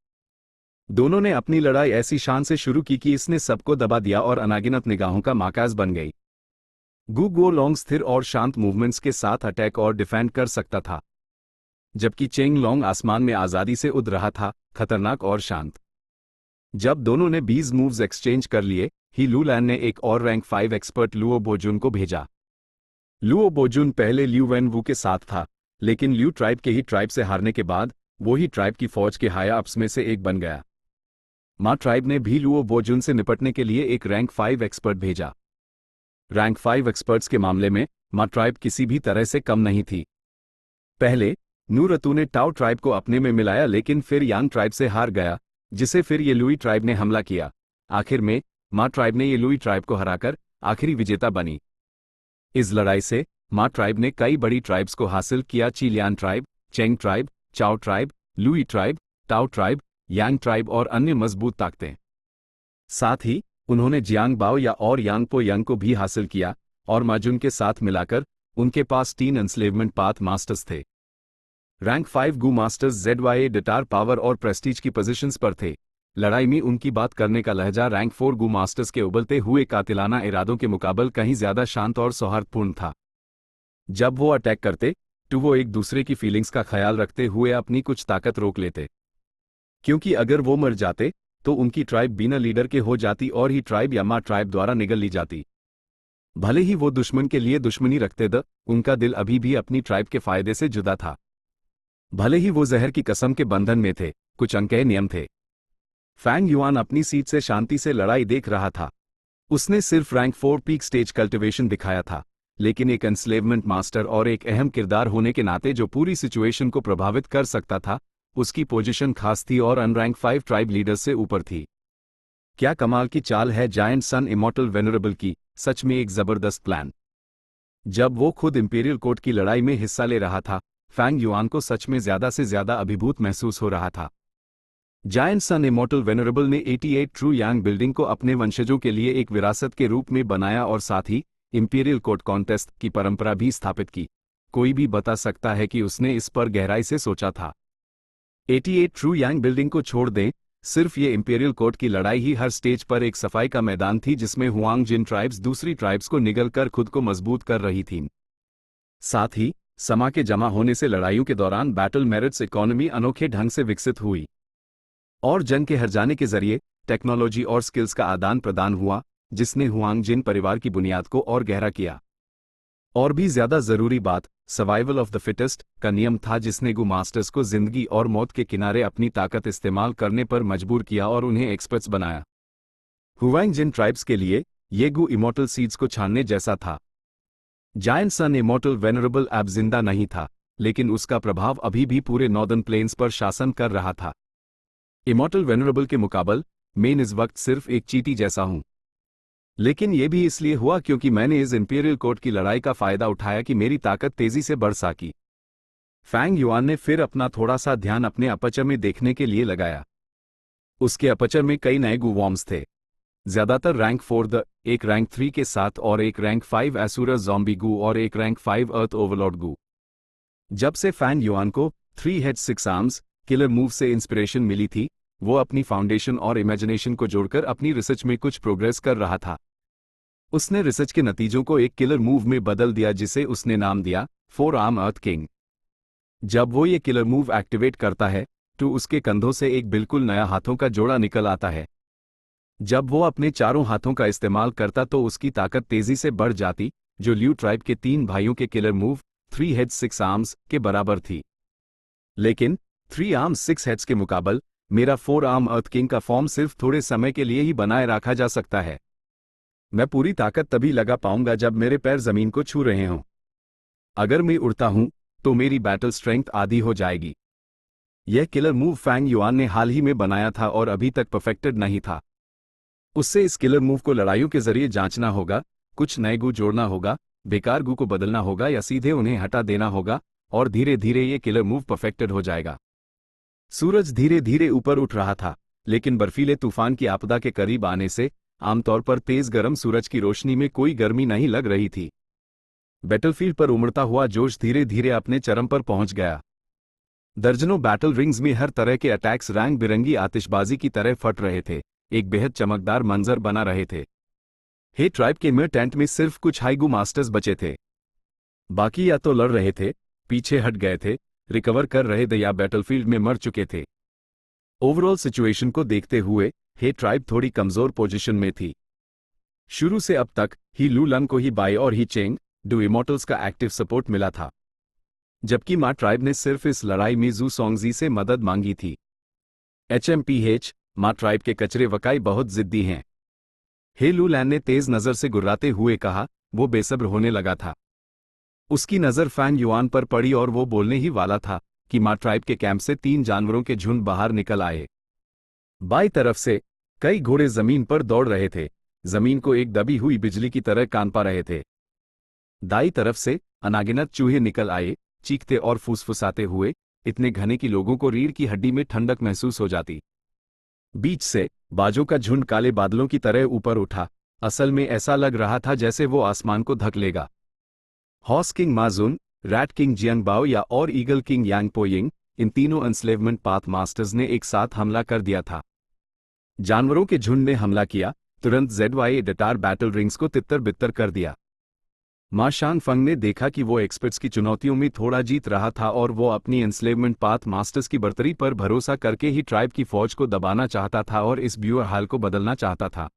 दोनों ने अपनी लड़ाई ऐसी शान से शुरू की कि इसने सबको दबा दिया और अनागिनत निगाहों का माकाज बन गई। गू गो लॉन्ग स्थिर और शांत मूवमेंट्स के साथ अटैक और डिफेंड कर सकता था, जबकि चेंग लॉन्ग आसमान में आजादी से उड़ रहा था, खतरनाक और शांत। जब दोनों ने 20 मूव्स एक्सचेंज कर लिए, ही लूलैन ने एक और रैंक 5 एक्सपर्ट लुओ बोजुन को भेजा। लुओ बोजुन पहले ल्यू वेन वू के साथ था, लेकिन ल्यू ट्राइब के ही ट्राइब से हारने के बाद वो ही ट्राइब की फौज के हाई अप्स में से एक बन गया। मा ट्राइब ने भी लुओ बोजुन से निपटने के लिए एक रैंक 5 एक्सपर्ट भेजा। रैंक 5 एक्सपर्ट्स के मामले में मा ट्राइब किसी भी तरह से कम नहीं थी। पहले नूरतू ने टाओ ट्राइब को अपने में मिलाया लेकिन फिर यांग ट्राइब से हार गया, जिसे फिर ये लुई ट्राइब ने हमला किया। आखिर में मा ट्राइब ने ये लुई ट्राइब को हराकर आखिरी विजेता बनी। इस लड़ाई से मा ट्राइब ने कई बड़ी ट्राइब्स को हासिल किया, Chilian tribe, Cheng tribe, Chao tribe, Lui tribe, Tao tribe, Yang tribe और अन्य मजबूत ताकतें। साथ ही उन्होंने जियांग बाओ या और यांगपो यंग को भी हासिल किया और माजुन के साथ मिलाकर उनके पास 3 एंस्लेवमेंट पाथ मास्टर्स थे। रैंक 5 गू मास्टर्स ZYA डिटार पावर और प्रेस्टीज की पोजीशंस पर थे। लड़ाई में उनकी बात करने का लहजा रैंक 4 गू मास्टर्स के उबलते हुए कातिलाना इरादों के मुकाबले कहीं ज्यादा शांत और सौहार्दपूर्ण था। जब वो अटैक करते तो वो एक दूसरे की फीलिंग्स का ख्याल रखते हुए अपनी कुछ ताकत रोक लेते, क्योंकि अगर वो मर जाते तो उनकी ट्राइब बिना लीडर के हो जाती और ही ट्राइब या मा ट्राइब द्वारा निगल ली जाती। भले ही वो दुश्मन के लिए दुश्मनी रखते द, उनका दिल अभी भी अपनी ट्राइब के फायदे से जुदा था। भले ही वो जहर की कसम के बंधन में थे, कुछ अनकहे नियम थे। फैंग युआन अपनी सीट से शांति से लड़ाई देख रहा था। उसने सिर्फ रैंक 4 पीक स्टेज कल्टिवेशन दिखाया था, लेकिन एक एंस्लेवमेंट मास्टर और एक अहम किरदार होने के नाते जो पूरी सिचुएशन को प्रभावित कर सकता था, उसकी पोजीशन खास थी और अनरैंक 5 ट्राइब लीडर्स से ऊपर थी। क्या कमाल की चाल है जायंट सन इमॉर्टल वेनरेबल की, सच में एक जबरदस्त प्लान। जब वो खुद इंपीरियल कोर्ट की लड़ाई में हिस्सा ले रहा था, फैंग युआन को सच में ज्यादा से ज्यादा अभिभूत महसूस हो रहा था। जायंट सन इमॉर्टल वेनरेबल ने 88 ट्रू यांग बिल्डिंग को अपने वंशजों के लिए एक विरासत के रूप में बनाया और साथ ही इंपीरियल कोर्ट कॉन्टेस्ट की परंपरा भी स्थापित की। कोई भी बता सकता है कि उसने इस पर गहराई से सोचा था। 88 ट्रू यांग बिल्डिंग को छोड़ दें, सिर्फ ये इंपीरियल कोर्ट की लड़ाई ही हर स्टेज पर एक सफाई का मैदान थी जिसमें हुआंग जिन ट्राइब्स दूसरी ट्राइब्स को निगल कर खुद को मजबूत कर रही थीं। साथ ही समा के जमा होने से लड़ाइयों के दौरान बैटल मेरिट्स इकोनॉमी अनोखे ढंग से विकसित हुई और जंग के हर जाने के जरिए टेक्नोलॉजी और स्किल्स का आदान प्रदान हुआ, जिसने हुआंग जिन परिवार की बुनियाद को और गहरा किया। और भी ज्यादा जरूरी बात, सर्वाइवल ऑफ द फिटेस्ट का नियम था जिसने गू मास्टर्स को जिंदगी और मौत के किनारे अपनी ताकत इस्तेमाल करने पर मजबूर किया और उन्हें एक्सपर्ट्स बनाया। हुआंग जिन ट्राइब्स के लिए ये गू इमॉर्टल सीड्स को छानने जैसा था। जायंट सन इमॉर्टल वेनरेबल अब जिंदा नहीं था, लेकिन उसका प्रभाव अभी भी पूरे नॉर्दर्न प्लेन्स पर शासन कर रहा था। इमॉर्टल वेनरेबल के मुकाबले मैं इस वक्त सिर्फ एक चींटी जैसा हूं, लेकिन यह भी इसलिए हुआ क्योंकि मैंने इस इंपीरियल कोर्ट की लड़ाई का फायदा उठाया कि मेरी ताकत तेजी से बढ़ सकी। फैंग युआन ने फिर अपना थोड़ा सा ध्यान अपने अपर्चर में देखने के लिए लगाया। उसके अपर्चर में कई नए गू वॉर्म्स थे, ज्यादातर रैंक 4 एक रैंक 3 के साथ और एक रैंक 5 एसूरस ज़ॉम्बी गू और एक रैंक 5 अर्थ ओवरलॉर्ड गू। जब से फैंग युआन को 3 हेड 6 आर्म्स किलर मूव से इंस्पिरेशन मिली थी, वो अपनी फाउंडेशन और इमेजिनेशन को जोड़कर अपनी रिसर्च में कुछ प्रोग्रेस कर रहा था। उसने रिसर्च के नतीजों को एक किलर मूव में बदल दिया जिसे उसने नाम दिया 4 आर्म अर्थ किंग। जब वो ये किलर मूव एक्टिवेट करता है तो उसके कंधों से एक बिल्कुल नया हाथों का जोड़ा निकल आता है। जब वो अपने चारों हाथों का इस्तेमाल करता तो उसकी ताकत तेजी से बढ़ जाती, जो ल्यू ट्राइब के 3 भाइयों के किलर मूव 3 हेड 6 आर्म्स के बराबर थी। लेकिन 3 आर्म्स 6 हेड्स के मुकाबले मेरा 4 आर्म अर्थ किंग का फॉर्म सिर्फ थोड़े समय के लिए ही बनाए रखा जा सकता है। मैं पूरी ताकत तभी लगा पाऊंगा जब मेरे पैर जमीन को छू रहे हों। अगर मैं उड़ता हूं तो मेरी बैटल स्ट्रेंथ आधी हो जाएगी। यह किलर मूव फैंग युआन ने हाल ही में बनाया था और अभी तक परफेक्टेड नहीं था। उससे इस किलर मूव को लड़ाइयों के जरिए जांचना होगा, कुछ नए गू जोड़ना होगा, बेकार गू को बदलना होगा या सीधे उन्हें हटा देना होगा, और धीरे धीरे ये किलर मूव परफेक्टेड हो जाएगा। सूरज धीरे धीरे ऊपर उठ रहा था, लेकिन बर्फीले तूफान की आपदा के करीब आने से आमतौर पर तेज गर्म सूरज की रोशनी में कोई गर्मी नहीं लग रही थी। बैटलफील्ड पर उमड़ता हुआ जोश धीरे धीरे अपने चरम पर पहुंच गया। दर्जनों बैटल रिंग्स में हर तरह के अटैक्स रंग बिरंगी आतिशबाजी की तरह फट रहे थे, एक बेहद चमकदार मंजर बना रहे थे। हे ट्राइब के मिर टेंट में सिर्फ कुछ हाईगू मास्टर्स बचे थे। बाकी या तो लड़ रहे थे, पीछे हट गए थे, रिकवर कर रहे थे या बैटलफील्ड में मर चुके थे। ओवरऑल सिचुएशन को देखते हुए हे ट्राइब थोड़ी कमजोर पोजीशन में थी। शुरू से अब तक ही लू लन को ही बाई और ही चेंग डू इमॉर्टल्स का एक्टिव सपोर्ट मिला था, जबकि मा ट्राइब ने सिर्फ इस लड़ाई में जू सोंगजी से मदद मांगी थी। HMPH मा ट्राइब के कचरे वकाई बहुत जिद्दी हैं। हे लू लैन ने तेज नजर से गुर्राते हुए कहा। वो बेसब्र होने लगा था। उसकी नजर फैंग युआन पर पड़ी और वो बोलने ही वाला था कि मा ट्राइब के कैंप से 3 जानवरों के झुंड बाहर निकल आए। बाईं तरफ से कई घोड़े जमीन पर दौड़ रहे थे, जमीन को एक दबी हुई बिजली की तरह कांपा रहे थे। दाईं तरफ से अनागिनत चूहे निकल आए, चीखते और फुसफुसाते हुए, इतने घने कि लोगों को रीढ़ की हड्डी में ठंडक महसूस हो जाती। बीच से बाजों का झुंड काले बादलों की तरह ऊपर उठा। असल में ऐसा लग रहा था जैसे वो आसमान को ढक लेगा। हॉर्स किंग माजुन, रैट किंग जियांगबाओ या और ईगल किंग यांग पोयिंग, इन तीनों एंस्लेवमेंट पाथ मास्टर्स ने एक साथ हमला कर दिया था। जानवरों के झुंड ने हमला किया, तुरंत ZY डटार बैटल रिंग्स को तितर बितर कर दिया। मा शानफंग ने देखा कि वो एक्सपर्ट्स की चुनौतियों में थोड़ा जीत रहा था और वो अपनी एंस्लेवमेंट पाथ मास्टर्स की बर्तरी पर भरोसा करके ही ट्राइब की फौज को दबाना चाहता था और इस ब्यूअर हाल को बदलना चाहता था।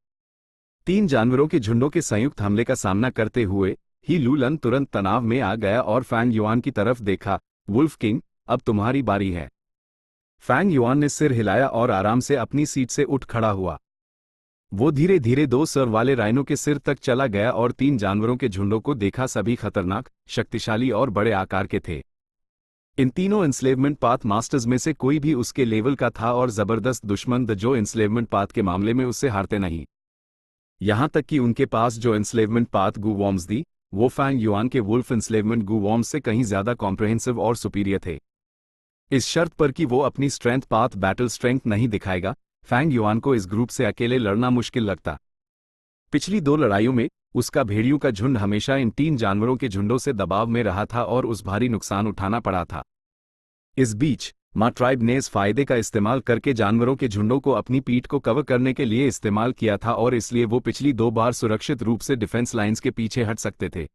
3 जानवरों के झुंडों के संयुक्त हमले का सामना करते हुए ही लू लन तुरंत तनाव में आ गया और फैंग युआन की तरफ देखा। वुल्फ किंग, अब तुम्हारी बारी है। फैंग युआन ने सिर हिलाया और आराम से अपनी सीट से उठ खड़ा हुआ। वो धीरे धीरे 2 सर वाले राइनों के सिर तक चला गया और 3 जानवरों के झुंडों को देखा। सभी खतरनाक, शक्तिशाली और बड़े आकार के थे। इन तीनों एंस्लेवमेंट पाथ मास्टर्स में से कोई भी उसके लेवल का था और जबरदस्त दुश्मन द जो एंस्लेवमेंट पाथ के मामले में उससे हारते नहीं। यहां तक कि उनके पास जो एंस्लेवमेंट पाथ गू वॉर्म्स दी वो फैंग युआन के वुल्फ इंस्लेवमेंट गू वॉर्म्स से कहीं ज्यादा कॉम्प्रहेंसिव और सुपीरियर थे। इस शर्त पर कि वो अपनी स्ट्रेंथ पाथ बैटल स्ट्रेंथ नहीं दिखाएगा, फैंग युआन को इस ग्रुप से अकेले लड़ना मुश्किल लगता। पिछली 2 लड़ाइयों में उसका भेड़ियों का झुंड हमेशा इन 3 जानवरों के झुंडों से दबाव में रहा था और उस भारी नुकसान उठाना पड़ा था। इस बीच माँ ट्राइब ने इस फायदे का इस्तेमाल करके जानवरों के झुंडों को अपनी पीठ को कवर करने के लिए इस्तेमाल किया था और इसलिए वो पिछली 2 बार सुरक्षित रूप से डिफेंस लाइंस के पीछे हट सकते थे।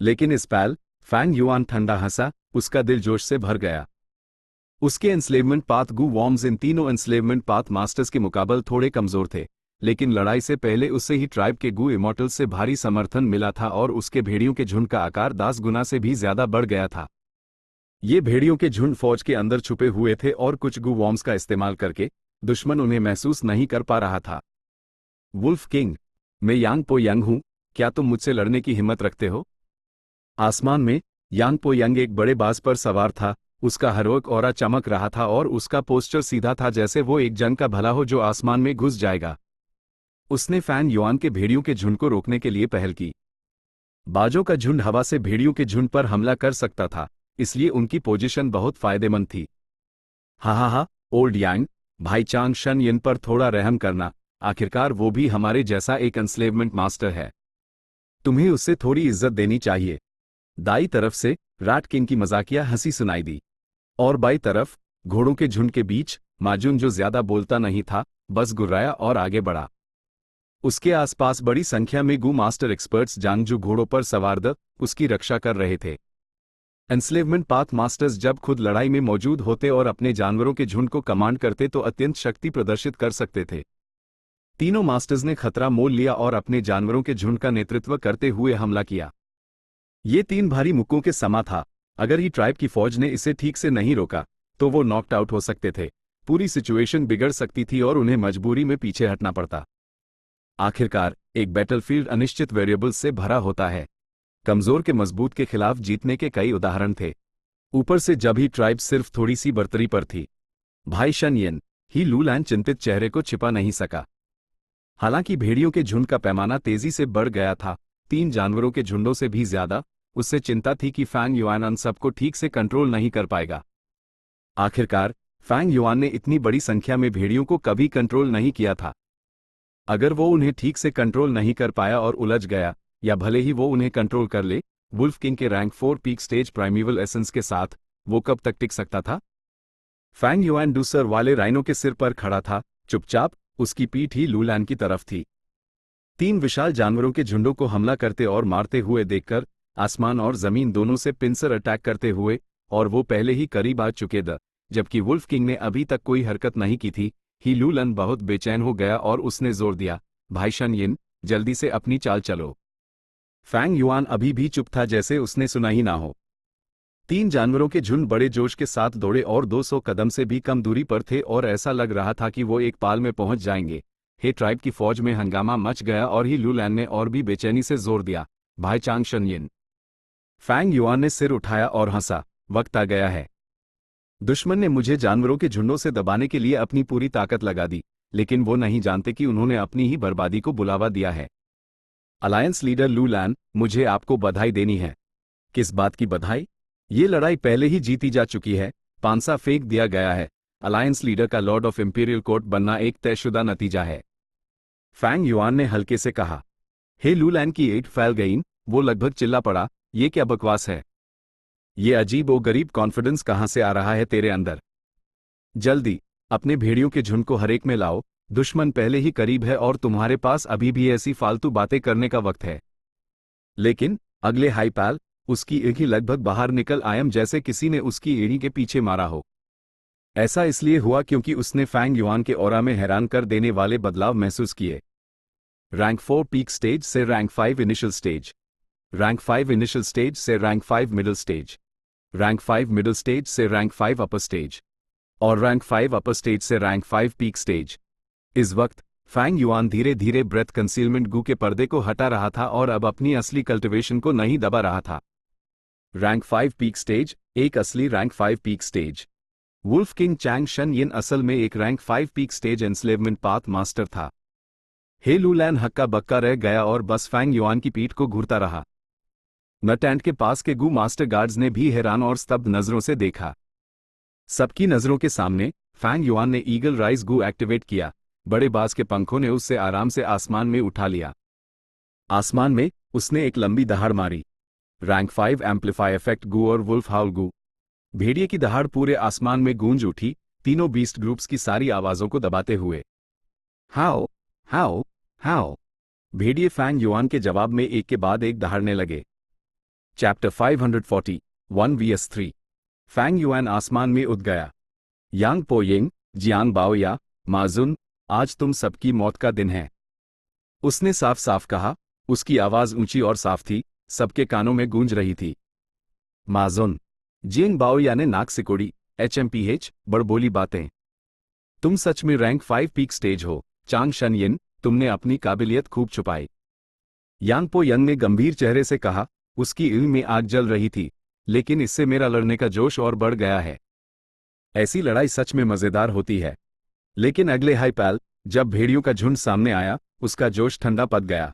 लेकिन इस पल फैंग युआन ठंडा हंसा, उसका दिल जोश से भर गया। उसके एंस्लेवमेंट पाथ गू वॉर्म्स इन तीनों एंस्लेवमेंट पाथ मास्टर्स के मुकाबले थोड़े कमजोर थे, लेकिन लड़ाई से पहले उससे ही ट्राइब के गू इमॉर्टल्स से भारी समर्थन मिला था और उसके भेड़ियों के झुंड का आकार 10 गुना से भी ज्यादा बढ़ गया था। ये भेड़ियों के झुंड फौज के अंदर छुपे हुए थे और कुछ गू वॉर्म्स का इस्तेमाल करके दुश्मन उन्हें महसूस नहीं कर पा रहा था। वुल्फ किंग, मैं यांग पो यंग हूं, क्या तुम मुझसे लड़ने की हिम्मत रखते हो? आसमान में यांग पो यंग एक बड़े बाज पर सवार था, उसका हेरोइक ऑरा चमक रहा था और उसका पोस्चर सीधा था जैसे वो एक जंग का भला हो जो आसमान में घुस जाएगा। उसने फैंग युआन के भेड़ियों के झुंड को रोकने के लिए पहल की। बाजों का झुंड हवा से भेड़ियों के झुंड पर हमला कर सकता था, इसलिए उनकी पोजीशन बहुत फायदेमंद थी। हा, ओल्ड यांग, भाई चांग शन यिन पर थोड़ा रहम करना, आखिरकार वो भी हमारे जैसा एक एंस्लेवमेंट मास्टर है। तुम्हें उससे थोड़ी इज्जत देनी चाहिए। दाई तरफ से रैट किंग की मजाकिया हंसी सुनाई दी और बाई तरफ घोड़ों के झुंड के बीच माजुन, जो ज्यादा बोलता नहीं था, बस गुर्राया और आगे बढ़ा। उसके आसपास बड़ी संख्या में गू मास्टर एक्सपर्ट्स जांगजू घोड़ों पर सवार उसकी रक्षा कर रहे थे। एंस्लेवमेंट पाथ मास्टर्स जब खुद लड़ाई में मौजूद होते और अपने जानवरों के झुंड को कमांड करते तो अत्यंत शक्ति प्रदर्शित कर सकते थे। तीनों मास्टर्स ने खतरा मोल लिया और अपने जानवरों के झुंड का नेतृत्व करते हुए हमला किया। ये 3 भारी मुक्कों के समा था। अगर ही ट्राइब की फौज ने इसे ठीक से नहीं रोका तो वो नॉकड आउट हो सकते थे, पूरी सिचुएशन बिगड़ सकती थी और उन्हें मजबूरी में पीछे हटना पड़ता। आखिरकार एक बैटलफील्ड अनिश्चित वेरिएबल्स से भरा होता है। कमजोर के मजबूत के खिलाफ जीतने के कई उदाहरण थे। ऊपर से जब ही ट्राइब सिर्फ थोड़ी सी बर्तरी पर थी, भाई शन यिन ही लूलैन चिंतित चेहरे को छिपा नहीं सका। हालांकि भेड़ियों के झुंड का पैमाना तेजी से बढ़ गया था, 3 जानवरों के झुंडों से भी ज्यादा। उससे चिंता थी कि फैंग युआन उन सबको ठीक से कंट्रोल नहीं कर पाएगा। आखिरकार फैंग युआन ने इतनी बड़ी संख्या में भेड़ियों को कभी कंट्रोल नहीं किया था। अगर वो उन्हें ठीक से कंट्रोल नहीं कर पाया और उलझ गया, या भले ही वो उन्हें कंट्रोल कर ले, वुल्फ किंग के रैंक 4 पीक स्टेज प्राइमेवल एसेंस के साथ वो कब तक टिक सकता था? फैंग युआन दूसर वाले राइनो के सिर पर खड़ा था, चुपचाप, उसकी पीठ ही लूलैन की तरफ थी। 3 विशाल जानवरों के झुंडों को हमला करते और मारते हुए देखकर, आसमान और जमीन दोनों से पिंसर अटैक करते हुए, और वो पहले ही करीब आ चुके थे, जबकि वुल्फ किंग ने अभी तक कोई हरकत नहीं की थी, ही लूलन बहुत बेचैन हो गया और उसने जोर दिया, भाई शन यिन, जल्दी से अपनी चाल चलो। फैंग युआन अभी भी चुप था, जैसे उसने सुना ही ना हो। 3 जानवरों के झुंड बड़े जोश के साथ दौड़े और 200 कदम से भी कम दूरी पर थे और ऐसा लग रहा था कि वो एक पाल में पहुंच जाएंगे। हे ट्राइब की फौज में हंगामा मच गया और ही लूलैन ने और भी बेचैनी से जोर दिया, भाई चांग शन यिन। फैंग युआन ने सिर उठाया और हंसा, वक्त आ गया है। दुश्मन ने मुझे जानवरों के झुंडों से दबाने के लिए अपनी पूरी ताकत लगा दी, लेकिन वो नहीं जानते कि उन्होंने अपनी ही बर्बादी को बुलावा दिया है। अलायंस लीडर लूलैन, मुझे आपको बधाई देनी है। किस बात की बधाई? ये लड़ाई पहले ही जीती जा चुकी है, पांसा फेंक दिया गया है। अलायंस लीडर का लॉर्ड ऑफ इंपीरियल कोर्ट बनना एक तयशुदा नतीजा है। फैंग युआन ने हल्के से कहा। हे लूलैन की एट फैल गईन, वो लगभग चिल्ला पड़ा, ये क्या बकवास है? ये अजीब और गरीब कॉन्फिडेंस कहां से आ रहा है तेरे अंदर? जल्दी अपने भेड़ियों के झुंड को हरेक में लाओ, दुश्मन पहले ही करीब है और तुम्हारे पास अभी भी ऐसी फालतू बातें करने का वक्त है। लेकिन अगले हाईपैल, उसकी एड़ी लगभग बाहर निकल आयम जैसे किसी ने उसकी एड़ी के पीछे मारा हो। ऐसा इसलिए हुआ क्योंकि उसने फैंग युआन के ऑरा में हैरान कर देने वाले बदलाव महसूस किए। रैंक 4 पीक स्टेज से rank 5 initial stage, rank 5 initial stage से rank 5 middle stage, rank 5 middle stage से रैंक 5 अपर स्टेज, और रैंक 5 अपर स्टेज से रैंक 5 पीक स्टेज। इस वक्त फैंग युआन धीरे धीरे ब्रेथ कंसीलमेंट गू के पर्दे को हटा रहा था और अब अपनी असली कल्टिवेशन को नहीं दबा रहा था। रैंक 5 पीक स्टेज, एक असली rank 5 peak stage. Wolf king Chang Shan Yin असल में एक rank 5 peak stage enslavement path master था। हे लूलैन हक्का बक्का रह गया और बस फैंग युआन की पीठ को घूरता रहा। न टेंट के पास के गू मास्टर गार्ड्स ने भी हैरान और स्तब्ध नजरों से देखा। सबकी नजरों के सामने फैंग युआन ने ईगल राइज गू एक्टिवेट किया। बड़े बाज के पंखों ने उससे आराम से आसमान में उठा लिया। आसमान में उसने एक लंबी दहाड़ मारी। रैंक 5 एम्पलीफाई इफेक्ट गू और वुल्फ हाउल गू। भेड़िए की दहाड़ पूरे आसमान में गूंज उठी, तीनों बीस्ट ग्रुप्स की सारी आवाजों को दबाते हुए। हाओ हाओ हाओ। भेड़िए फैंग युआन के जवाब में एक के बाद एक दहाड़ने लगे। Chapter 540 1 vs 3। फैंग युआन आसमान में उड़ गया। यांग पोयिंग, जियांग बाओया, माजुन, आज तुम सबकी मौत का दिन है, उसने साफ साफ कहा। उसकी आवाज ऊंची और साफ थी, सबके कानों में गूंज रही थी। माजुन, जियांग बाओया ने नाक सिकोड़ी। HMPH, बड़बोली बातें। तुम सच में रैंक 5 पीक स्टेज हो, चांग शनयिन, तुमने अपनी काबिलियत खूब छुपाई। यांग पो यंग ने गंभीर चेहरे से कहा। उसकी इल्म में आग जल रही थी, लेकिन इससे मेरा लड़ने का जोश और बढ़ गया है। ऐसी लड़ाई सच में मजेदार होती है। लेकिन अगले हाईपैल, जब भेड़ियों का झुंड सामने आया, उसका जोश ठंडा पड़ गया।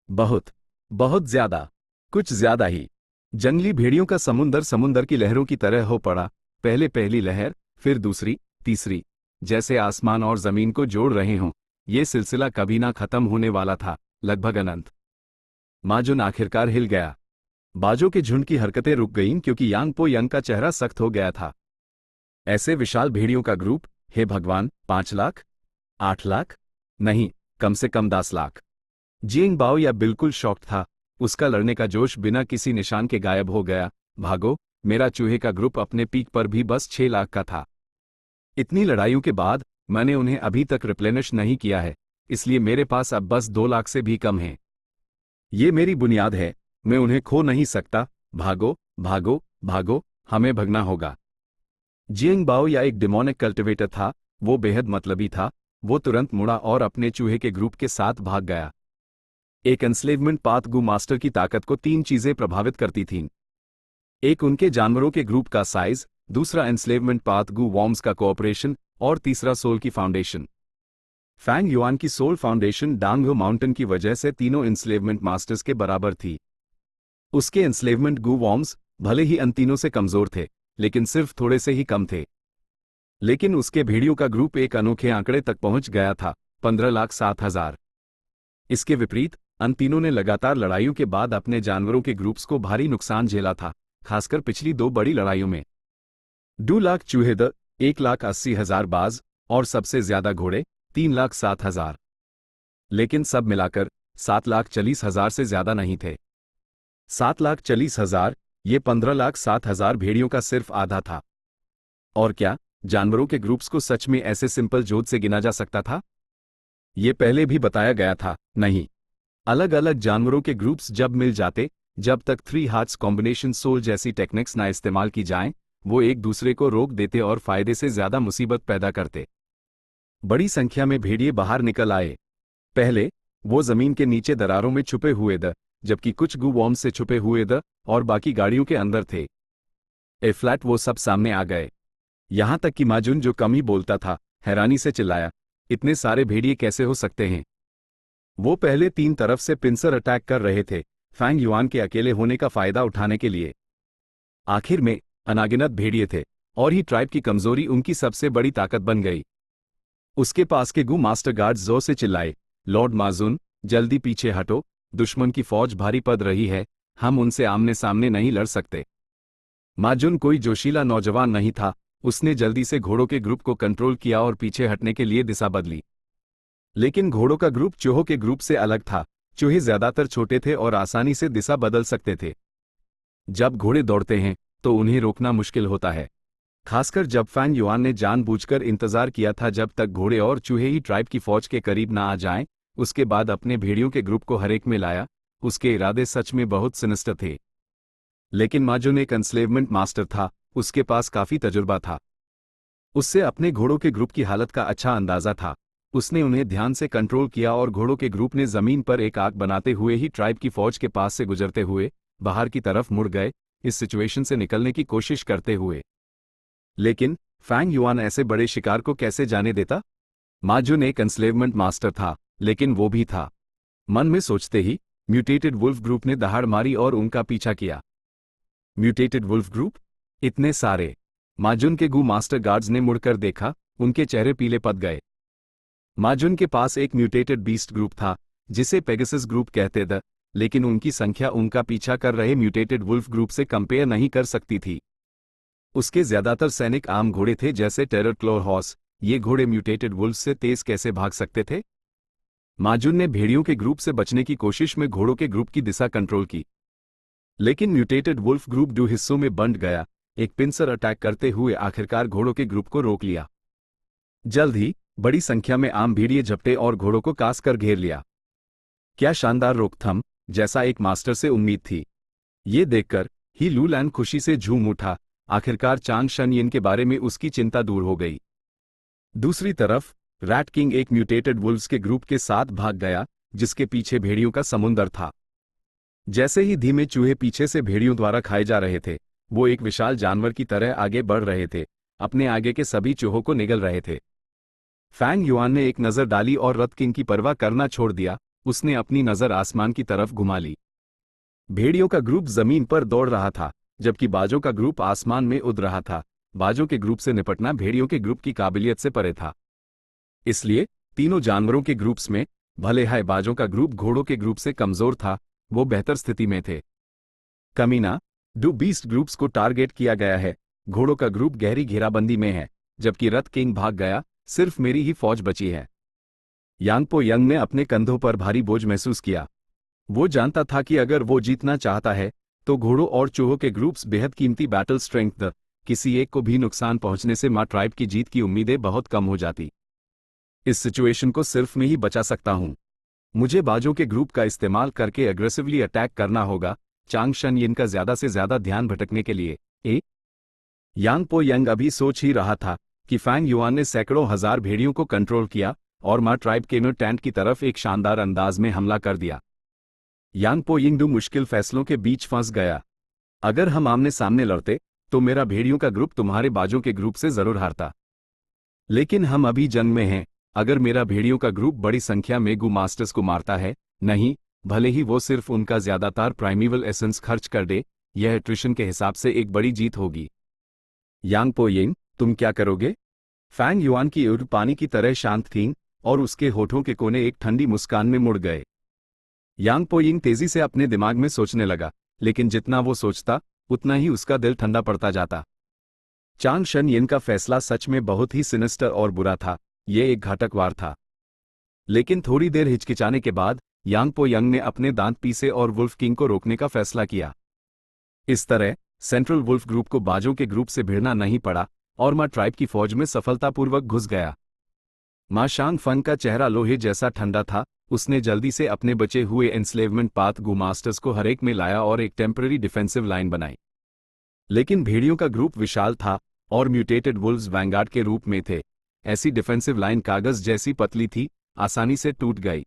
बहुत बहुत ज्यादा, कुछ ज्यादा ही। जंगली भेड़ियों का समुंदर की लहरों की तरह हो पड़ा। पहले पहली लहर, फिर दूसरी, तीसरी, जैसे आसमान और जमीन को जोड़ रहे हों। ये सिलसिला कभी ना खत्म होने वाला था, लगभग अनंत। माजुन आखिरकार हिल गया। बाजों के झुंड की हरकतें रुक गईं क्योंकि यांग पो यंग का चेहरा सख्त हो गया था। ऐसे विशाल भेड़ियों का ग्रुप, हे भगवान, 5 लाख? 8 लाख? नहीं, कम से कम 10 लाख। जियांग बाओया बिल्कुल शॉक्ड था। उसका लड़ने का जोश बिना किसी निशान के गायब हो गया। भागो, मेरा चूहे का ग्रुप अपने पीक पर भी बस 6 लाख का था। इतनी लड़ाइयों के बाद मैंने उन्हें अभी तक रिप्लेनिश नहीं किया है, इसलिए मेरे पास अब बस 2 लाख से भी कम हैं। ये मेरी बुनियाद है, मैं उन्हें खो नहीं सकता। भागो भागो भागो, हमें भगना होगा। जियांग बाओया एक डिमोनिक कल्टिवेटर था। वो बेहद मतलबी था। वो तुरंत मुड़ा और अपने चूहे के ग्रुप के साथ भाग गया। एक एंस्लेवमेंट पाथ गू मास्टर की ताकत को 3 चीजें प्रभावित करती थीं। एक उनके जानवरों के ग्रुप का साइज, दूसरा एंस्लेवमेंट पाथ गू वॉर्म्स का कोऑपरेशन, और तीसरा सोल की फाउंडेशन। फैंग युआन की सोल फाउंडेशन डांगहो माउंटेन की वजह से तीनों एंस्लेवमेंट मास्टर्स के बराबर थी। उसके एंस्लेवमेंट गू वॉर्म्स भले ही अन तीनों से कमजोर थे, लेकिन सिर्फ थोड़े से ही कम थे। लेकिन उसके भेड़ियों का ग्रुप एक अनोखे आंकड़े तक पहुंच गया था, 15,07,000। इसके विपरीत अन तीनों ने लगातार लड़ाइयों के बाद अपने जानवरों के ग्रुप्स को भारी नुकसान झेला था, खासकर पिछली 2 बड़ी लड़ाइयों में। 2 लाख चूहेद, 1,80,000 बाज, और सबसे ज्यादा घोड़े, 3,07,000। लेकिन सब मिलाकर 7,40,000 से ज्यादा नहीं थे। 7,40,000, ये 15,07,000 भेड़ियों का सिर्फ आधा था। और क्या जानवरों के ग्रुप्स को सच में ऐसे सिंपल जोत से गिना जा सकता था? ये पहले भी बताया गया था, नहीं। अलग अलग जानवरों के ग्रुप्स जब मिल जाते, जब तक 3 हार्ट्स कॉम्बिनेशन सोल जैसी टेक्निक्स ना इस्तेमाल की जाएं, वो एक दूसरे को रोक देते और फायदे से ज्यादा मुसीबत पैदा करते। बड़ी संख्या में भेड़िए बाहर निकल आए। पहले वो जमीन के नीचे दरारों में छुपे हुए द, जबकि कुछ गू वॉर्म्स से छुपे हुए द, और बाकी गाड़ियों के अंदर थे। ए फ्लैट वो सब सामने आ गए। यहां तक कि माजुन, जो कम ही बोलता था, हैरानी से चिल्लाया, इतने सारे भेड़िए कैसे हो सकते हैं? वो पहले 3 तरफ से पिंसर अटैक कर रहे थे, फैंग युआन के अकेले होने का फायदा उठाने के लिए। आखिर में अनागिनत भेड़िए थे, और ही ट्राइब की कमजोरी उनकी सबसे बड़ी ताकत बन गई। उसके पास के गू मास्टर गार्ड्स जोर से चिल्लाए, लॉर्ड माजुन, जल्दी पीछे हटो, दुश्मन की फौज भारी पड़ रही है, हम उनसे आमने सामने नहीं लड़ सकते। माजुन कोई जोशीला नौजवान नहीं था। उसने जल्दी से घोड़ों के ग्रुप को कंट्रोल किया और पीछे हटने के लिए दिशा बदली। लेकिन घोड़ों का ग्रुप चूहों के ग्रुप से अलग था। चूहे ज्यादातर छोटे थे और आसानी से दिशा बदल सकते थे। जब घोड़े दौड़ते हैं तो उन्हें रोकना मुश्किल होता है, खासकर जब फैंग युआन ने जानबूझकर इंतजार किया था जब तक घोड़े और चूहे ही ट्राइब की फौज के करीब ना आ जाएं। उसके बाद अपने भेड़ियों के ग्रुप को हरेक में लाया। उसके इरादे सच में बहुत सिनिस्टर थे। लेकिन माजुन एक एंस्लेवमेंट मास्टर था, उसके पास काफी तजुर्बा था। उससे अपने घोड़ों के ग्रुप की हालत का अच्छा अंदाजा था। उसने उन्हें ध्यान से कंट्रोल किया और घोड़ों के ग्रुप ने जमीन पर एक आग बनाते हुए ही ट्राइब की फौज के पास से गुजरते हुए बाहर की तरफ मुड़ गए, इस सिचुएशन से निकलने की कोशिश करते हुए। लेकिन फैंग युआन ऐसे बड़े शिकार को कैसे जाने देता? माजुन एक एंस्लेवमेंट मास्टर था, लेकिन वो भी था। मन में सोचते ही म्यूटेटेड वुल्फ ग्रुप ने दहाड़ मारी और उनका पीछा किया। Mutated wolf group? इतने सारे! माजुन के गू मास्टर गार्ड्स ने मुड़कर देखा, उनके चेहरे पीले पड़ गए। माजुन के पास एक म्यूटेटेड बीस्ट ग्रुप था, जिसे पेगासस ग्रुप कहते थे, लेकिन उनकी संख्या उनका पीछा कर रहे म्यूटेटेड वुल्फ ग्रुप से कंपेयर नहीं कर सकती थी। उसके ज्यादातर सैनिक आम घोड़े थे जैसे टेरर क्लोर हॉर्स। ये घोड़े म्यूटेटेड वुल्फ से तेज कैसे भाग सकते थे? माजुन ने भेड़ियों के ग्रुप से बचने की कोशिश में घोड़ों के ग्रुप की दिशा कंट्रोल की, लेकिन म्यूटेटेड वुल्फ ग्रुप 2 हिस्सों में बंट गया। एक पिंसर अटैक करते हुए आखिरकार घोड़ों के ग्रुप को रोक लिया। जल्द ही बड़ी संख्या में आम भेड़िए झपटे और घोड़ों को कास कर घेर लिया। क्या शानदार रोकथाम, जैसा एक मास्टर से उम्मीद थी। ये देखकर ही लूलैन खुशी से झूम उठा। आखिरकार चांग शनयिन के बारे में उसकी चिंता दूर हो गई। दूसरी तरफ रैट किंग एक म्यूटेटेड वुल्व्स के ग्रुप के साथ भाग गया, जिसके पीछे भेड़ियों का समुंदर था। जैसे ही धीमे चूहे पीछे से भेड़ियों द्वारा खाए जा रहे थे, वो एक विशाल जानवर की तरह आगे बढ़ रहे थे, अपने आगे के सभी चूहों को निगल रहे थे। फैंग युआन ने एक नजर डाली और रथ किंग की परवाह करना छोड़ दिया। उसने अपनी नजर आसमान की तरफ घुमा ली। भेड़ियों का ग्रुप जमीन पर दौड़ रहा था, जबकि बाजों का ग्रुप आसमान में उड़ रहा था। बाजों के ग्रुप से निपटना भेड़ियों के ग्रुप की काबिलियत से परे था। इसलिए तीनों जानवरों के ग्रुप्स में, भले ही बाजों का ग्रुप घोड़ों के ग्रुप से कमजोर था, वो बेहतर स्थिति में थे। कमीना, 2 बीस्ट ग्रुप्स को टारगेट किया गया है। घोड़ों का ग्रुप गहरी घेराबंदी में है, जबकि रथ किंग भाग गया। सिर्फ मेरी ही फौज बची है। यांगपो यंग ने अपने कंधों पर भारी बोझ महसूस किया। वो जानता था कि अगर वो जीतना चाहता है तो घोड़ों और चूहों के ग्रुप्स बेहद कीमती बैटल स्ट्रेंथ, किसी एक को भी नुकसान पहुंचने से मा ट्राइब की जीत की उम्मीदें बहुत कम हो जाती। इस सिचुएशन को सिर्फ मैं ही बचा सकता हूं। मुझे बाजों के ग्रुप का इस्तेमाल करके एग्रेसिवली अटैक करना होगा, चांग शनयिन का ज्यादा से ज्यादा ध्यान भटकने के लिए। यांगपो यंग अभी सोच ही रहा था कि फैंग युआन ने सैकड़ों हजार भेड़ियों को कंट्रोल किया और मा ट्राइब के नो टेंट की तरफ एक शानदार अंदाज में हमला कर दिया। यांगपो यिंग 2 मुश्किल फैसलों के बीच फंस गया। अगर हम आमने सामने लड़ते तो मेरा भेड़ियों का ग्रुप तुम्हारे बाजों के ग्रुप से जरूर हारता, लेकिन हम अभी जंग में हैं। अगर मेरा भेड़ियों का ग्रुप बड़ी संख्या में गू मास्टर्स को मारता है, नहीं, भले ही वो सिर्फ उनका ज्यादातर प्राइमेवल एसेंस खर्च कर दे, यह एट्रिशन के हिसाब से एक बड़ी जीत होगी। यांगपो यिंग, तुम क्या करोगे? फैंग युआन की उड़ पानी की तरह शांत थीं और उसके होठों के कोने एक ठंडी मुस्कान में मुड़ गए। यांगपो यिंग तेजी से अपने दिमाग में सोचने लगा, लेकिन जितना वो सोचता उतना ही उसका दिल ठंडा पड़ता जाता। चांग शनयिन का फैसला सच में बहुत ही सिनिस्टर और बुरा था। यह एक घातक वार था। लेकिन थोड़ी देर हिचकिचाने के बाद यांगपो यंग ने अपने दांत पीसे और वुल्फ किंग को रोकने का फैसला किया। इस तरह सेंट्रल वुल्फ ग्रुप को बाजों के ग्रुप से भिड़ना नहीं पड़ा और मा ट्राइब की फौज में सफलतापूर्वक घुस गया। मा शांग फंग का चेहरा लोहे जैसा ठंडा था। उसने जल्दी से अपने बचे हुए एंस्लेवमेंट पाथ गू मास्टर्स को हरेक में लाया और एक टेम्पररी डिफेंसिव लाइन बनाई। लेकिन भेड़ियों का ग्रुप विशाल था और म्यूटेटेड वुल्व्स वैंगार्ड के रूप में थे। ऐसी डिफेंसिव लाइन कागज जैसी पतली थी, आसानी से टूट गई।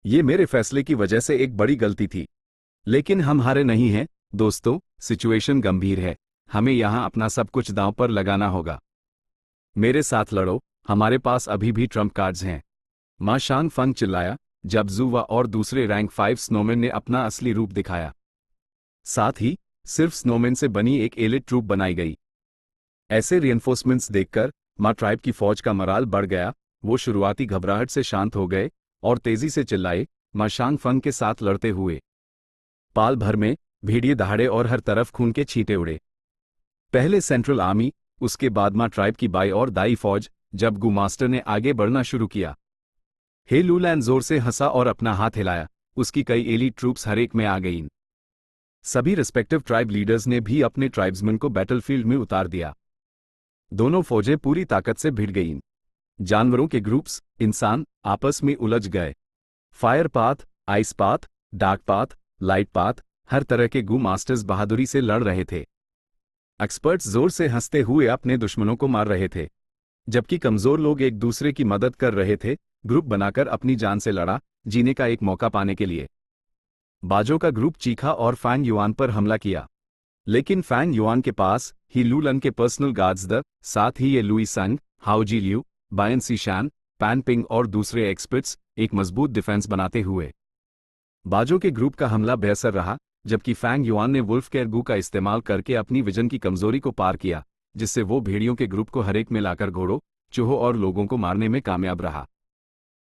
ये मेरे फैसले की वजह से एक बड़ी गलती थी, लेकिन हम हारे नहीं हैं दोस्तों। सिचुएशन गंभीर है, हमें यहां अपना सब कुछ दांव पर लगाना होगा। मेरे साथ लड़ो, हमारे पास अभी भी ट्रम्प कार्ड्स हैं। मा शांग फंग चिल्लाया जब जुवा और दूसरे रैंक 5 स्नोमैन ने अपना असली रूप दिखाया। साथ ही सिर्फ स्नोमैन से बनी एक एलिट ट्रूप बनाई गई। ऐसे रिइंफोर्समेंट्स देखकर मा ट्राइब की फौज का मराल बढ़ गया। वो शुरुआती घबराहट से शांत हो गए और तेजी से चिल्लाए, मा शांग फंग के साथ लड़ते हुए। पाल भर में भेड़िए दहाड़े और हर तरफ खून के छींटे उड़े। पहले सेंट्रल आर्मी, उसके बाद मा ट्राइब की बाई और दाई फौज। जब गू मास्टर ने आगे बढ़ना शुरू किया, हे लूलैन जोर से हंसा और अपना हाथ हिलाया। उसकी कई एलीट ट्रूप्स हर एक में आ गईं। सभी रिस्पेक्टिव ट्राइब लीडर्स ने भी अपने ट्राइब्समैन को बैटलफील्ड में उतार दिया। दोनों फौजें पूरी ताकत से भिड़ गईं। जानवरों के ग्रुप्स, इंसान आपस में उलझ गए। Fire path, ice path, dark path, light path, हर तरह के गू मास्टर्स बहादुरी से लड़ रहे थे। एक्सपर्ट्स जोर से हंसते हुए अपने दुश्मनों को मार रहे थे, जबकि कमजोर लोग एक दूसरे की मदद कर रहे थे। ग्रुप बनाकर अपनी जान से लड़ा, जीने का एक मौका पाने के लिए। बाजों का ग्रुप चीखा और फैंग युआन पर हमला किया, लेकिन फैंग युआन के पास ही लूलन के पर्सनल गार्ड्स द साथ ही ये लुई संग, हाओ जी लियू, बायन सी शैन, पैन पिंग और दूसरे एक्सपर्ट्स एक मजबूत डिफेंस बनाते हुए बाजों के ग्रुप का हमला बेअसर रहा, जबकि फैंग युआन ने वुल्फ केयर गू का इस्तेमाल करके अपनी विजन की कमजोरी को पार किया, जिससे वो भेड़ियों के ग्रुप को हरेक में लाकर घोड़ों, चूहों और लोगों को मारने में कामयाब रहा।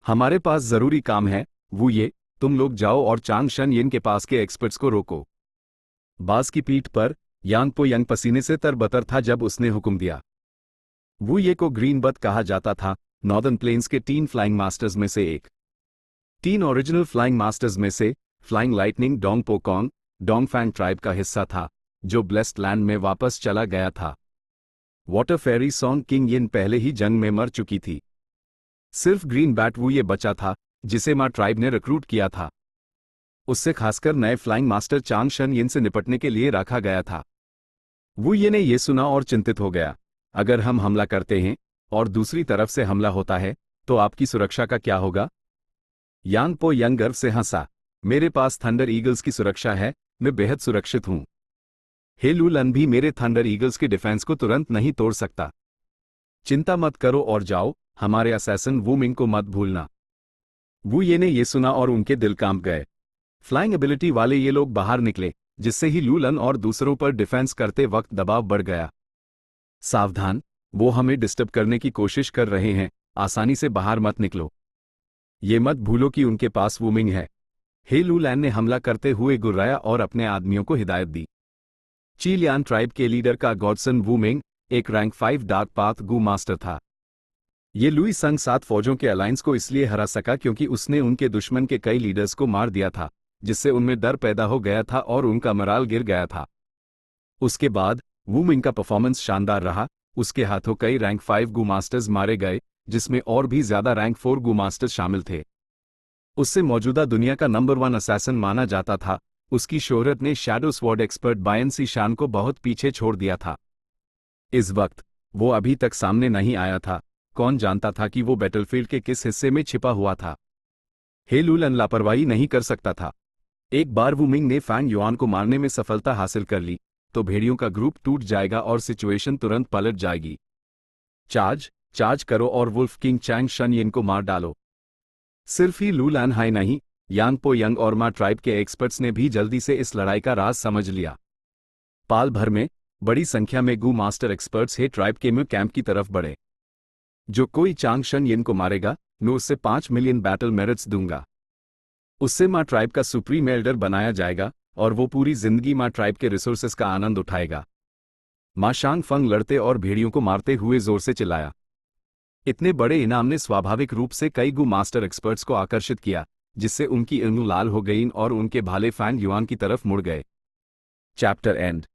हमारे पास जरूरी काम है, वू ये, तुम लोग जाओ और चांग शन यिन के पास के एक्सपर्ट्स को रोको। बास की पीठ पर यांग पो यंग पसीने से तरबतर था जब उसने हुक्म दिया। वू ये को ग्रीन बथ कहा जाता था, नॉर्दर्न प्लेन्स के 3 फ्लाइंग मास्टर्स में से एक। 3 ओरिजिनल फ्लाइंग मास्टर्स में से फ्लाइंग लाइटनिंग डोंग पोकोंग, डोंगफैंग ट्राइब का हिस्सा था, जो ब्लेस्ड लैंड में वापस चला गया था। वाटर फेरी सॉन्ग किंग यिन पहले ही जंग में मर चुकी थी। सिर्फ ग्रीन बैट वू ये बचा था, जिसे मा ट्राइब ने रिक्रूट किया था। उससे खासकर नए फ्लाइंग मास्टर चांग शन यिन से निपटने के लिए रखा गया था। वू ये ने यह सुना और चिंतित हो गया, अगर हम हमला करते हैं और दूसरी तरफ से हमला होता है तो आपकी सुरक्षा का क्या होगा? यांग पो यंग गर्व से हंसा, मेरे पास थंडर ईगल्स की सुरक्षा है, मैं बेहद सुरक्षित हूं। हे लू लन भी मेरे थंडर ईगल्स के डिफेंस को तुरंत नहीं तोड़ सकता। चिंता मत करो और जाओ, हमारे असैसिन वू मिंग को मत भूलना। वू ये ने यह सुना और उनके दिल कांप गए। फ्लाइंग एबिलिटी वाले ये लोग बाहर निकले, जिससे ही लू लन और दूसरों पर डिफेंस करते वक्त दबाव बढ़ गया। सावधान, वो हमें डिस्टर्ब करने की कोशिश कर रहे हैं, आसानी से बाहर मत निकलो। ये मत भूलो कि उनके पास वूमिंग है। हे लू लैन ने हमला करते हुए गुर्राया और अपने आदमियों को हिदायत दी। चीलियान ट्राइब के लीडर का गॉडसन वूमिंग एक रैंक 5 डार्क पाथ गू मास्टर था। ये लुई संग 7 फौजों के अलायंस को इसलिए हरा सका क्योंकि उसने उनके दुश्मन के कई लीडर्स को मार दिया था, जिससे उनमें डर पैदा हो गया था और उनका मराल गिर गया था। उसके बाद वूमिंग का परफॉर्मेंस शानदार रहा, उसके हाथों कई रैंक 5 गू मास्टर्स मारे गए, जिसमें और भी ज्यादा रैंक 4 गू मास्टर्स शामिल थे। उससे मौजूदा दुनिया का नंबर 1 असैसिन माना जाता था। उसकी शोहरत ने शैडो स्वॉर्ड एक्सपर्ट बायन सी शान को बहुत पीछे छोड़ दिया था। इस वक्त वो अभी तक सामने नहीं आया था, कौन जानता था कि वो बैटलफील्ड के किस हिस्से में छिपा हुआ था। हे लू लन लापरवाही नहीं कर सकता था। एक बार वू मिंग ने फैंग युआन को मारने में सफलता हासिल कर ली तो भेड़ियों का ग्रुप टूट जाएगा और सिचुएशन तुरंत पलट जाएगी। चार्ज करो और वुल्फ किंग चांग शन यिन को मार डालो। सिर्फ ही लू लन हाई नहीं, यांग पो यंग और मा ट्राइब के एक्सपर्ट्स ने भी जल्दी से इस लड़ाई का राज समझ लिया। पाल भर में बड़ी संख्या में गू मास्टर एक्सपर्ट्स हे ट्राइब के में कैंप की तरफ बढ़े। जो कोई चांग शन यिन को मारेगा, मैं उससे 5 मिलियन बैटल मेरिट्स दूंगा। उससे मा ट्राइब का सुप्रीम एल्डर बनाया जाएगा और वो पूरी जिंदगी मा ट्राइब के रिसोर्सेस का आनंद उठाएगा। मा शांग फंग लड़ते और भेड़ियों को मारते हुए जोर से चिल्लाया। इतने बड़े इनाम ने स्वाभाविक रूप से कई गू मास्टर एक्सपर्ट्स को आकर्षित किया, जिससे उनकी आंखें लाल हो गईं और उनके भाले फैंग युआन की तरफ मुड़ गए। Chapter and.